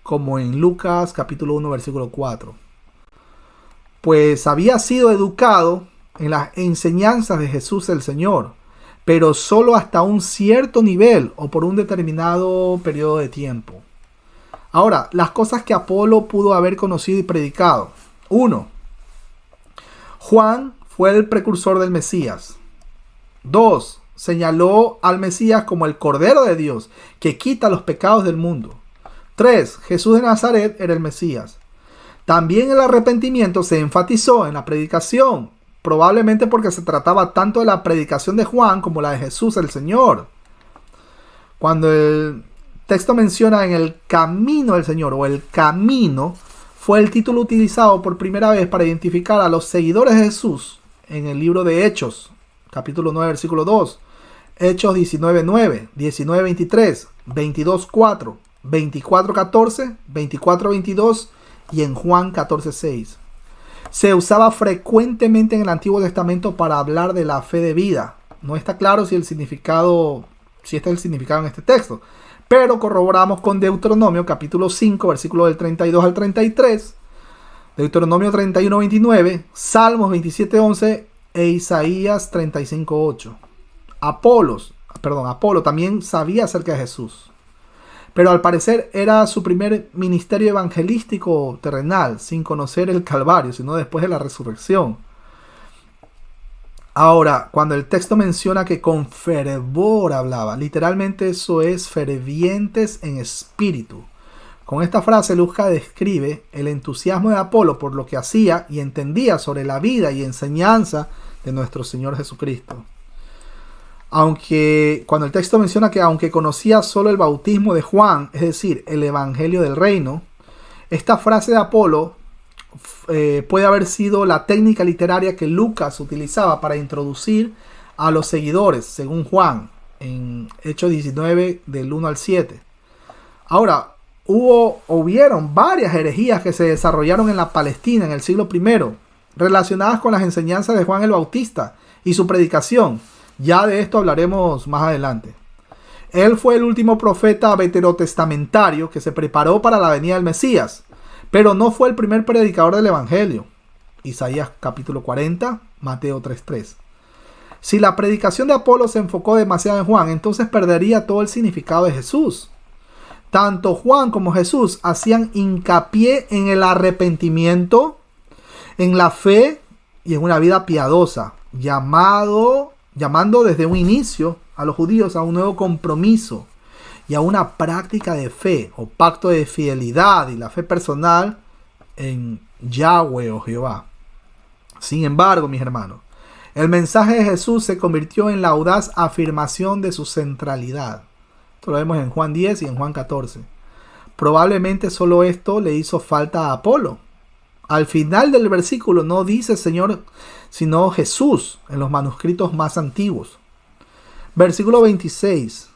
como en Lucas capítulo 1 versículo 4. Pues había sido educado en las enseñanzas de Jesús el Señor, pero solo hasta un cierto nivel o por un determinado periodo de tiempo. Ahora, las cosas que Apolo pudo haber conocido y predicado. 1. Juan fue el precursor del Mesías. 2. Señaló al Mesías como el Cordero de Dios que quita los pecados del mundo. 3. Jesús de Nazaret era el Mesías. También el arrepentimiento se enfatizó en la predicación, probablemente porque se trataba tanto de la predicación de Juan como la de Jesús el Señor. Cuando el texto menciona en el camino del Señor o el camino, fue el título utilizado por primera vez para identificar a los seguidores de Jesús en el libro de Hechos, capítulo 9, versículo 2, Hechos 19:9, 19:23, 22:4, 24:14, 24:22 y en Juan 14:6. Se usaba frecuentemente en el Antiguo Testamento para hablar de la fe de vida. No está claro si este es el significado en este texto, pero corroboramos con Deuteronomio capítulo 5, versículos del 32 al 33, Deuteronomio 31:29, Salmos 27:11 e Isaías 35:8. Apolo también sabía acerca de Jesús, pero al parecer era su primer ministerio evangelístico terrenal, sin conocer el Calvario, sino después de la resurrección. Ahora, cuando el texto menciona que con fervor hablaba, literalmente eso es fervientes en espíritu. Con esta frase Lucas describe el entusiasmo de Apolo por lo que hacía y entendía sobre la vida y enseñanza de nuestro Señor Jesucristo. Aunque cuando el texto menciona que aunque conocía solo el bautismo de Juan, es decir, el evangelio del reino, esta frase de Apolo puede haber sido la técnica literaria que Lucas utilizaba para introducir a los seguidores, según Juan, en Hechos 19 del 1 al 7. Ahora, hubieron varias herejías que se desarrollaron en la Palestina en el siglo I, relacionadas con las enseñanzas de Juan el Bautista y su predicación. Ya de esto hablaremos más adelante. Él fue el último profeta veterotestamentario que se preparó para la venida del Mesías, pero no fue el primer predicador del Evangelio. Isaías capítulo 40, Mateo 3:3. Si la predicación de Apolo se enfocó demasiado en Juan, entonces perdería todo el significado de Jesús. Tanto Juan como Jesús hacían hincapié en el arrepentimiento, en la fe y en una vida piadosa, llamando desde un inicio a los judíos a un nuevo compromiso y a una práctica de fe o pacto de fidelidad y la fe personal en Yahweh o Jehová. Sin embargo, mis hermanos, el mensaje de Jesús se convirtió en la audaz afirmación de su centralidad. Esto lo vemos en Juan 10 y en Juan 14. Probablemente solo esto le hizo falta a Apolo. Al final del versículo no dice Señor, sino Jesús en los manuscritos más antiguos. Versículo 26.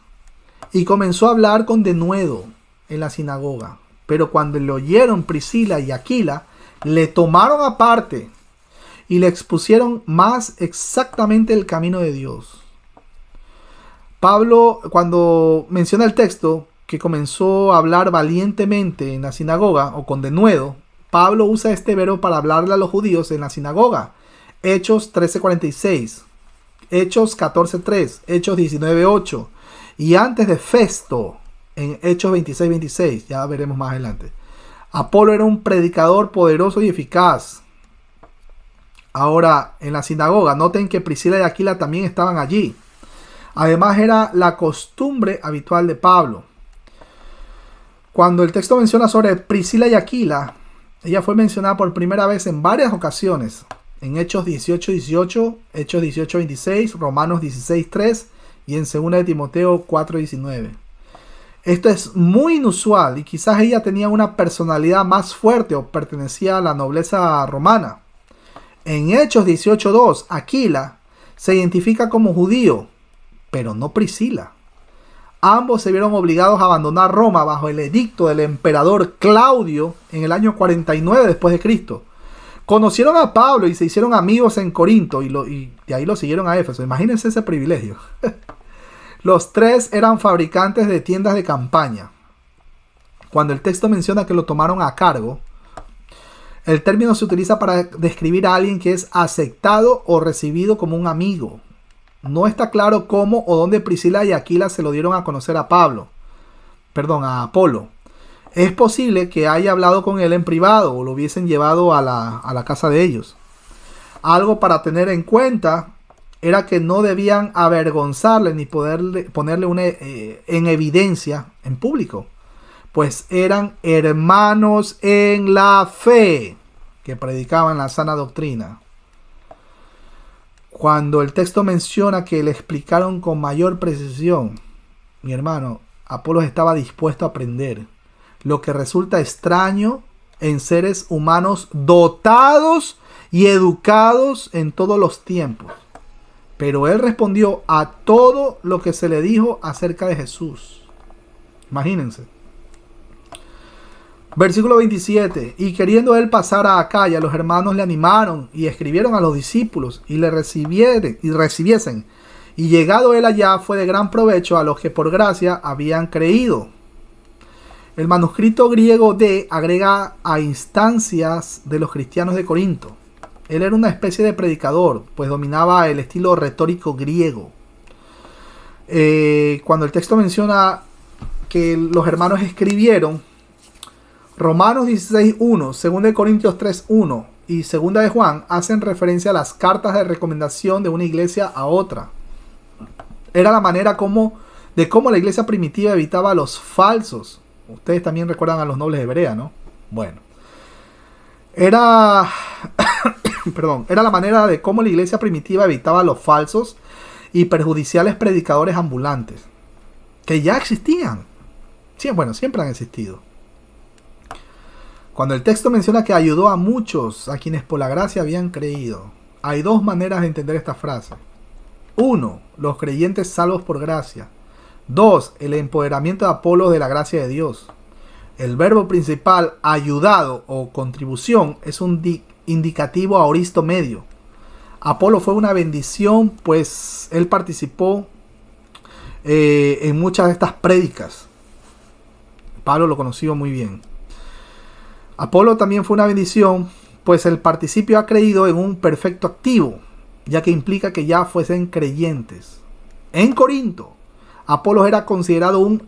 Y comenzó a hablar con denuedo en la sinagoga. Pero cuando le oyeron Priscila y Aquila, le tomaron aparte y le expusieron más exactamente el camino de Dios. Pablo, cuando menciona el texto que comenzó a hablar valientemente en la sinagoga o con denuedo, Pablo usa este verbo para hablarle a los judíos en la sinagoga. Hechos 13:46, Hechos 14:3, Hechos 19:8 y antes de Festo en Hechos 26:26, ya veremos más adelante. Apolo era un predicador poderoso y eficaz. Ahora, en la sinagoga, noten que Priscila y Aquila también estaban allí. Además, era la costumbre habitual de Pablo. Cuando el texto menciona sobre Priscila y Aquila, Ella fue mencionada por primera vez en varias ocasiones. En Hechos 18:18, Hechos 18:26, Romanos 16:3 y en 2 de Timoteo 4:19. Esto es muy inusual y quizás ella tenía una personalidad más fuerte o pertenecía a la nobleza romana. En Hechos 18:2, Aquila se identifica como judío, pero no Priscila. Ambos se vieron obligados a abandonar Roma bajo el edicto del emperador Claudio en el año 49 después de Cristo. Conocieron a Pablo y se hicieron amigos en Corinto y de ahí lo siguieron a Éfeso. Imagínense ese privilegio. Los tres eran fabricantes de tiendas de campaña. Cuando el texto menciona que lo tomaron a cargo, el término se utiliza para describir a alguien que es aceptado o recibido como un amigo. No está claro cómo o dónde Priscila y Aquila se lo dieron a conocer a Apolo. Es posible que haya hablado con él en privado o lo hubiesen llevado a la casa de ellos. Algo para tener en cuenta era que no debían avergonzarle ni ponerle en evidencia en público, pues eran hermanos en la fe que predicaban la sana doctrina. Cuando el texto menciona que le explicaron con mayor precisión, mi hermano, Apolos estaba dispuesto a aprender, lo que resulta extraño en seres humanos dotados y educados en todos los tiempos. Pero él respondió a todo lo que se le dijo acerca de Jesús. Imagínense. Versículo 27. Y queriendo él pasar a Acaya, los hermanos le animaron y escribieron a los discípulos y le recibiesen. Y llegado él allá, fue de gran provecho a los que por gracia habían creído. El manuscrito griego D agrega a instancias de los cristianos de Corinto. Él era una especie de predicador, pues dominaba el estilo retórico griego. Cuando el texto menciona que los hermanos escribieron, Romanos 16:1, 2 de Corintios 3:1 y 2 de Juan hacen referencia a las cartas de recomendación de una iglesia a otra. Era la manera de cómo la iglesia primitiva evitaba a los falsos. Ustedes también recuerdan a los nobles de Berea, ¿no? Bueno. Era la manera de cómo la iglesia primitiva evitaba a los falsos y perjudiciales predicadores ambulantes, que ya existían. Sí, bueno, siempre han existido. Cuando el texto menciona que ayudó a muchos, a quienes por la gracia habían creído, hay dos maneras de entender esta frase. 1. Los creyentes salvos por gracia. 2. El empoderamiento de Apolos de la gracia de Dios. El verbo principal, ayudado o contribución, es un indicativo aoristo medio. Apolo fue una bendición, pues él participó en muchas de estas prédicas. Pablo lo conoció muy bien. Apolo también fue una bendición, pues el participio ha creído en un perfecto activo, ya que implica que ya fuesen creyentes. En Corinto, Apolo era considerado un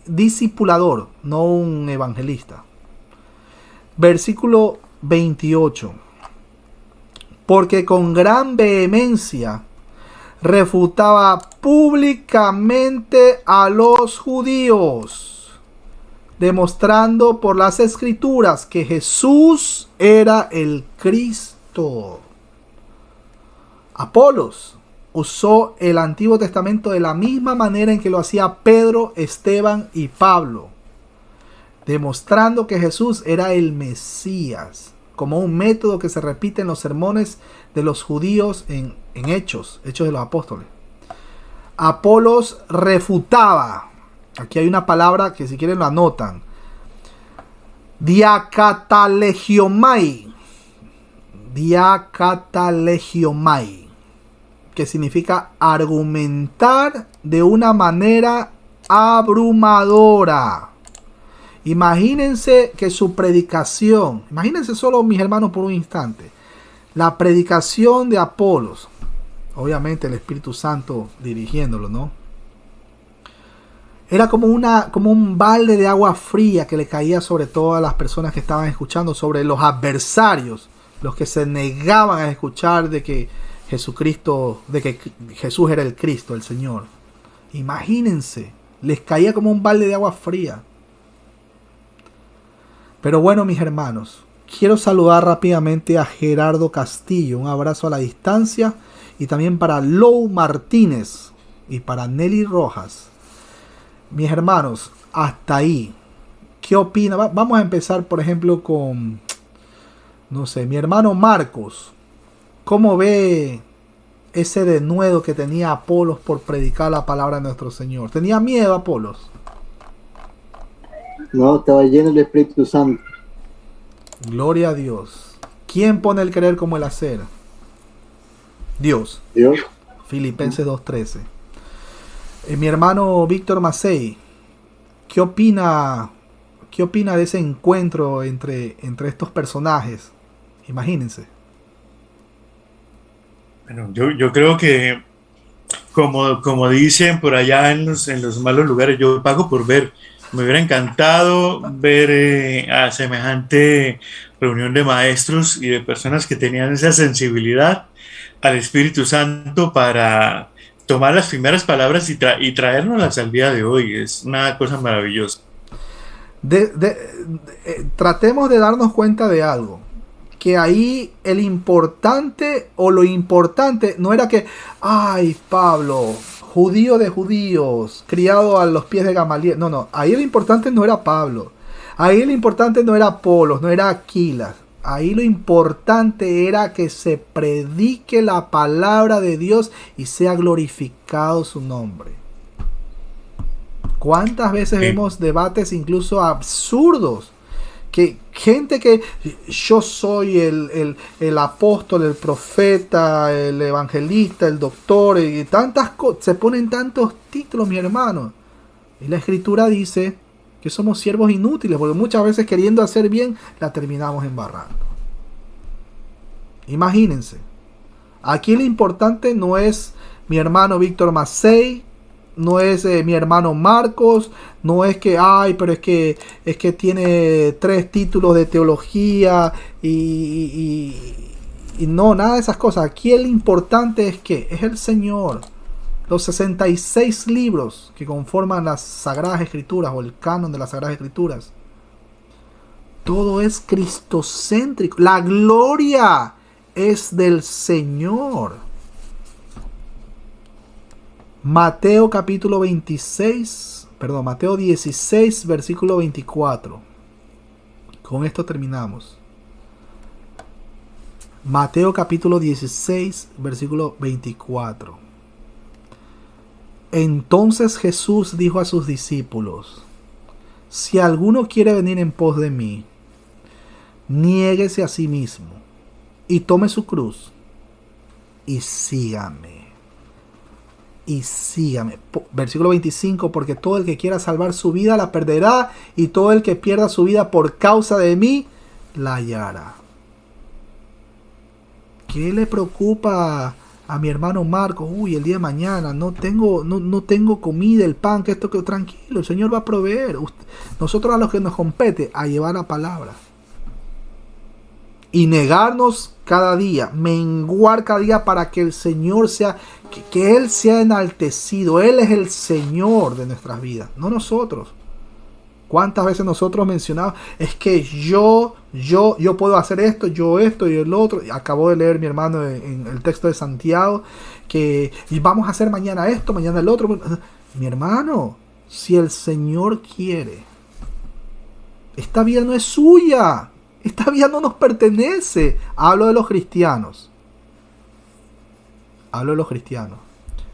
discipulador, no un evangelista. Versículo 28. Porque con gran vehemencia refutaba públicamente a los judíos, demostrando por las escrituras que Jesús era el Cristo. Apolos usó el Antiguo Testamento de la misma manera en que lo hacía Pedro, Esteban y Pablo, demostrando que Jesús era el Mesías, como un método que se repite en los sermones de los judíos en Hechos de los Apóstoles. Apolos refutaba. Aquí hay una palabra que si quieren lo anotan. Diakatalegiomai. Diakatalegiomai. Que significa argumentar de una manera abrumadora. Imagínense que su predicación, imagínense solo mis hermanos por un instante, la predicación de Apolos, obviamente el Espíritu Santo dirigiéndolo, ¿no? Era como un balde de agua fría que le caía sobre todas las personas que estaban escuchando, sobre los adversarios, los que se negaban a escuchar de que Jesús era el Cristo, el Señor. Imagínense, les caía como un balde de agua fría. Pero bueno, mis hermanos, Quiero saludar rápidamente a Gerardo Castillo. Un abrazo a la distancia. Y también para Lou Martínez y para Nelly Rojas. Mis hermanos, hasta ahí. ¿Qué opina? Vamos a empezar, por ejemplo, con, no sé, mi hermano Marcos. ¿Cómo ve ese denuedo que tenía Apolos por predicar la palabra de nuestro Señor? ¿Tenía miedo Apolos? No, estaba lleno del Espíritu Santo. Gloria a Dios. ¿Quién pone el querer como el hacer? Dios. Dios. Filipenses 2:13. Mi hermano Víctor Macei, ¿qué opina de ese encuentro entre estos personajes? Imagínense. Bueno, yo creo que, como dicen por allá en los malos lugares, yo pago por ver. Me hubiera encantado ver a semejante reunión de maestros y de personas que tenían esa sensibilidad al Espíritu Santo para tomar las primeras palabras y traérnoslas al día de hoy. Es una cosa maravillosa. Tratemos de darnos cuenta de algo. Que ahí el importante o lo importante no era que, ay, Pablo, judío de judíos, criado a los pies de Gamaliel. No, ahí lo importante no era Pablo. Ahí lo importante no era Apolos, no era Aquilas. Ahí lo importante era que se predique la palabra de Dios y sea glorificado su nombre. ¿Cuántas veces vemos debates incluso absurdos? Que gente que yo soy el apóstol, el profeta, el evangelista, el doctor, y tantas cosas, se ponen tantos títulos, mi hermano. Y la escritura dice que somos siervos inútiles, porque muchas veces queriendo hacer bien, la terminamos embarrando. Imagínense. Aquí lo importante no es mi hermano Víctor Macei, no es mi hermano Marcos, no es que, ay, pero es que tiene 3 títulos de teología y no, nada de esas cosas. Aquí el importante es que es el Señor. Los 66 libros que conforman las Sagradas Escrituras o el canon de las Sagradas Escrituras. Todo es cristocéntrico. La gloria es del Señor. Mateo 16, versículo 24. Con esto terminamos. Mateo capítulo 16, versículo 24. Entonces Jesús dijo a sus discípulos: si alguno quiere venir en pos de mí, niéguese a sí mismo y tome su cruz y sígame. Y sígame. Versículo 25, porque todo el que quiera salvar su vida la perderá, y todo el que pierda su vida por causa de mí la hallará. ¿Qué le preocupa a mi hermano Marcos? Uy, el día de mañana no tengo comida, el pan, que esto, que tranquilo, el Señor va a proveer. Nosotros a los que nos compete a llevar la palabra. Y negarnos cada día, menguar cada día para que el Señor sea, que Él sea enaltecido. Él es el Señor de nuestras vidas, no nosotros. ¿Cuántas veces nosotros mencionamos? Es que yo puedo hacer esto y el otro. Acabo de leer mi hermano en el texto de Santiago que vamos a hacer mañana esto, mañana el otro. Mi hermano, si el Señor quiere, esta vida no es suya. Esta vida no nos pertenece. Hablo de los cristianos.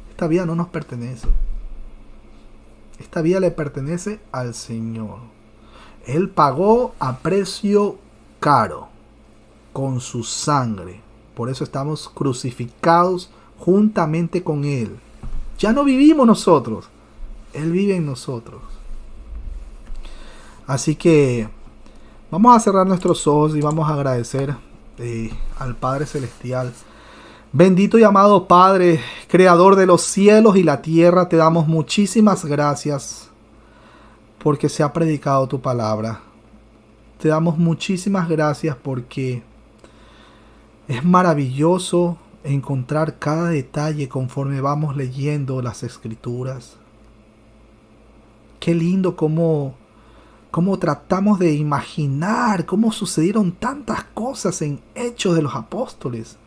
Esta vida no nos pertenece. Esta vida le pertenece al Señor. Él pagó a precio caro con su sangre. Por eso estamos crucificados juntamente con Él. Ya no vivimos nosotros. Él vive en nosotros. Así que vamos a cerrar nuestros ojos y vamos a agradecer al Padre Celestial. Bendito y amado Padre, Creador de los cielos y la tierra, te damos muchísimas gracias porque se ha predicado tu palabra. Te damos muchísimas gracias porque es maravilloso encontrar cada detalle conforme vamos leyendo las Escrituras. Qué lindo cómo cómo tratamos de imaginar cómo sucedieron tantas cosas en Hechos de los Apóstoles.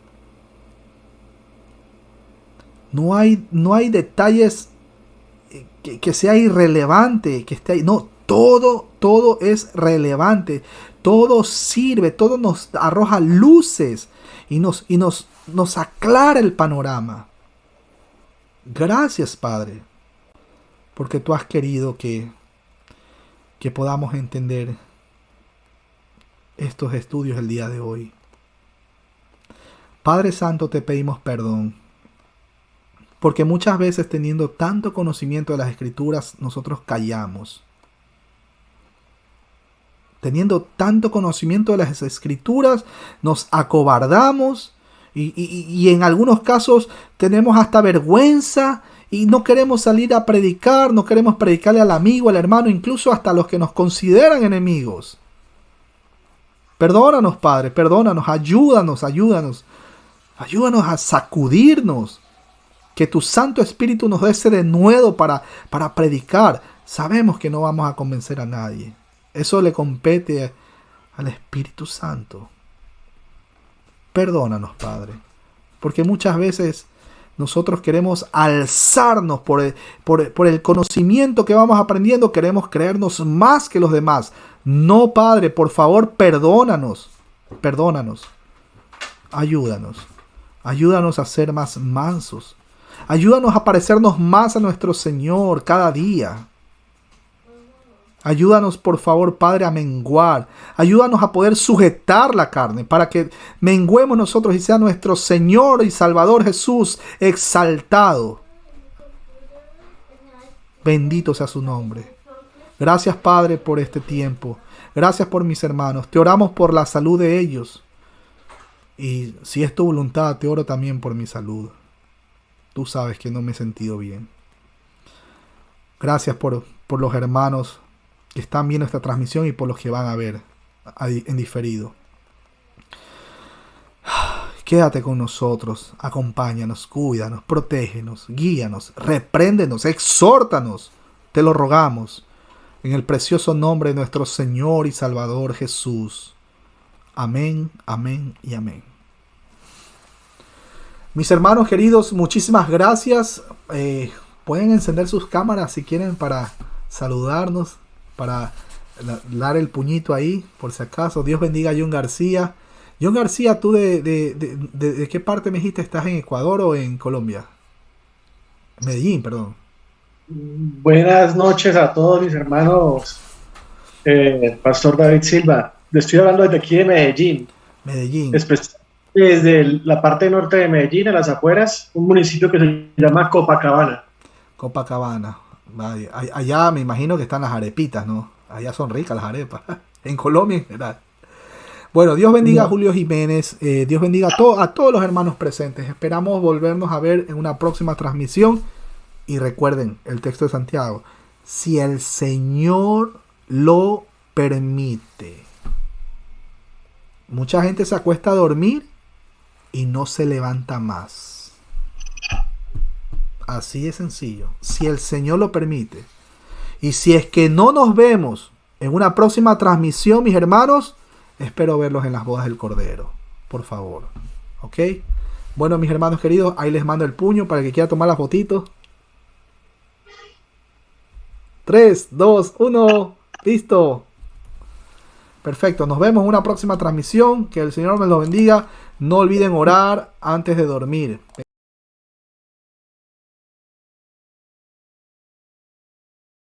No hay detalles que sea irrelevante, que esté ahí. No, todo es relevante. Todo sirve, todo nos arroja luces y nos aclara el panorama. Gracias, Padre, porque tú has querido que podamos entender estos estudios el día de hoy. Padre Santo, te pedimos perdón, porque muchas veces teniendo tanto conocimiento de las Escrituras, nosotros callamos. Teniendo tanto conocimiento de las Escrituras, nos acobardamos y en algunos casos tenemos hasta vergüenza y no queremos salir a predicar, no queremos predicarle al amigo, al hermano, incluso hasta a los que nos consideran enemigos. Perdónanos, Padre, perdónanos, ayúdanos a sacudirnos. Que tu Santo Espíritu nos dé ese denuedo para predicar. Sabemos que no vamos a convencer a nadie. Eso le compete al Espíritu Santo. Perdónanos, Padre, porque muchas veces nosotros queremos alzarnos por el conocimiento que vamos aprendiendo, queremos creernos más que los demás. No, Padre, por favor, perdónanos. Ayúdanos a ser más mansos. Ayúdanos a parecernos más a nuestro Señor cada día. Ayúdanos, por favor, Padre, a menguar. Ayúdanos a poder sujetar la carne para que menguemos nosotros y sea nuestro Señor y Salvador Jesús exaltado. Bendito sea su nombre. Gracias, Padre, por este tiempo. Gracias por mis hermanos. Te oramos por la salud de ellos. Y si es tu voluntad, te oro también por mi salud. Tú sabes que no me he sentido bien. Gracias por los hermanos que están viendo esta transmisión y por los que van a ver en diferido. Quédate con nosotros, acompáñanos, cuídanos, protégenos, guíanos, repréndenos, exhórtanos. Te lo rogamos en el precioso nombre de nuestro Señor y Salvador Jesús. Amén, amén y amén. Mis hermanos queridos, muchísimas gracias. Pueden encender sus cámaras si quieren para saludarnos, para dar el puñito ahí, por si acaso. Dios bendiga a John García. John García, ¿tú de qué parte me dijiste? ¿Estás en Ecuador o en Colombia? Medellín, perdón. Buenas noches a todos mis hermanos. Pastor David Silva. Le estoy hablando desde aquí de Medellín. Medellín. Desde la parte norte de Medellín, a las afueras, un municipio que se llama Copacabana. Copacabana. Vaya. Allá me imagino que están las arepitas, ¿no? Allá son ricas las arepas. En Colombia en general. Bueno, Dios bendiga a Julio Jiménez. Dios bendiga a todos los hermanos presentes. Esperamos volvernos a ver en una próxima transmisión. Y recuerden el texto de Santiago. Si el Señor lo permite. Mucha gente se acuesta a dormir y no se levanta más. Así de sencillo. Si el Señor lo permite. Y si es que no nos vemos en una próxima transmisión, mis hermanos, espero verlos en las bodas del Cordero. Por favor. ¿Ok? Bueno, mis hermanos queridos, ahí les mando el puño para el que quiera tomar las fotitos. 3, 2, 1. Listo. Perfecto. Nos vemos en una próxima transmisión. Que el Señor me los bendiga. No olviden orar antes de dormir.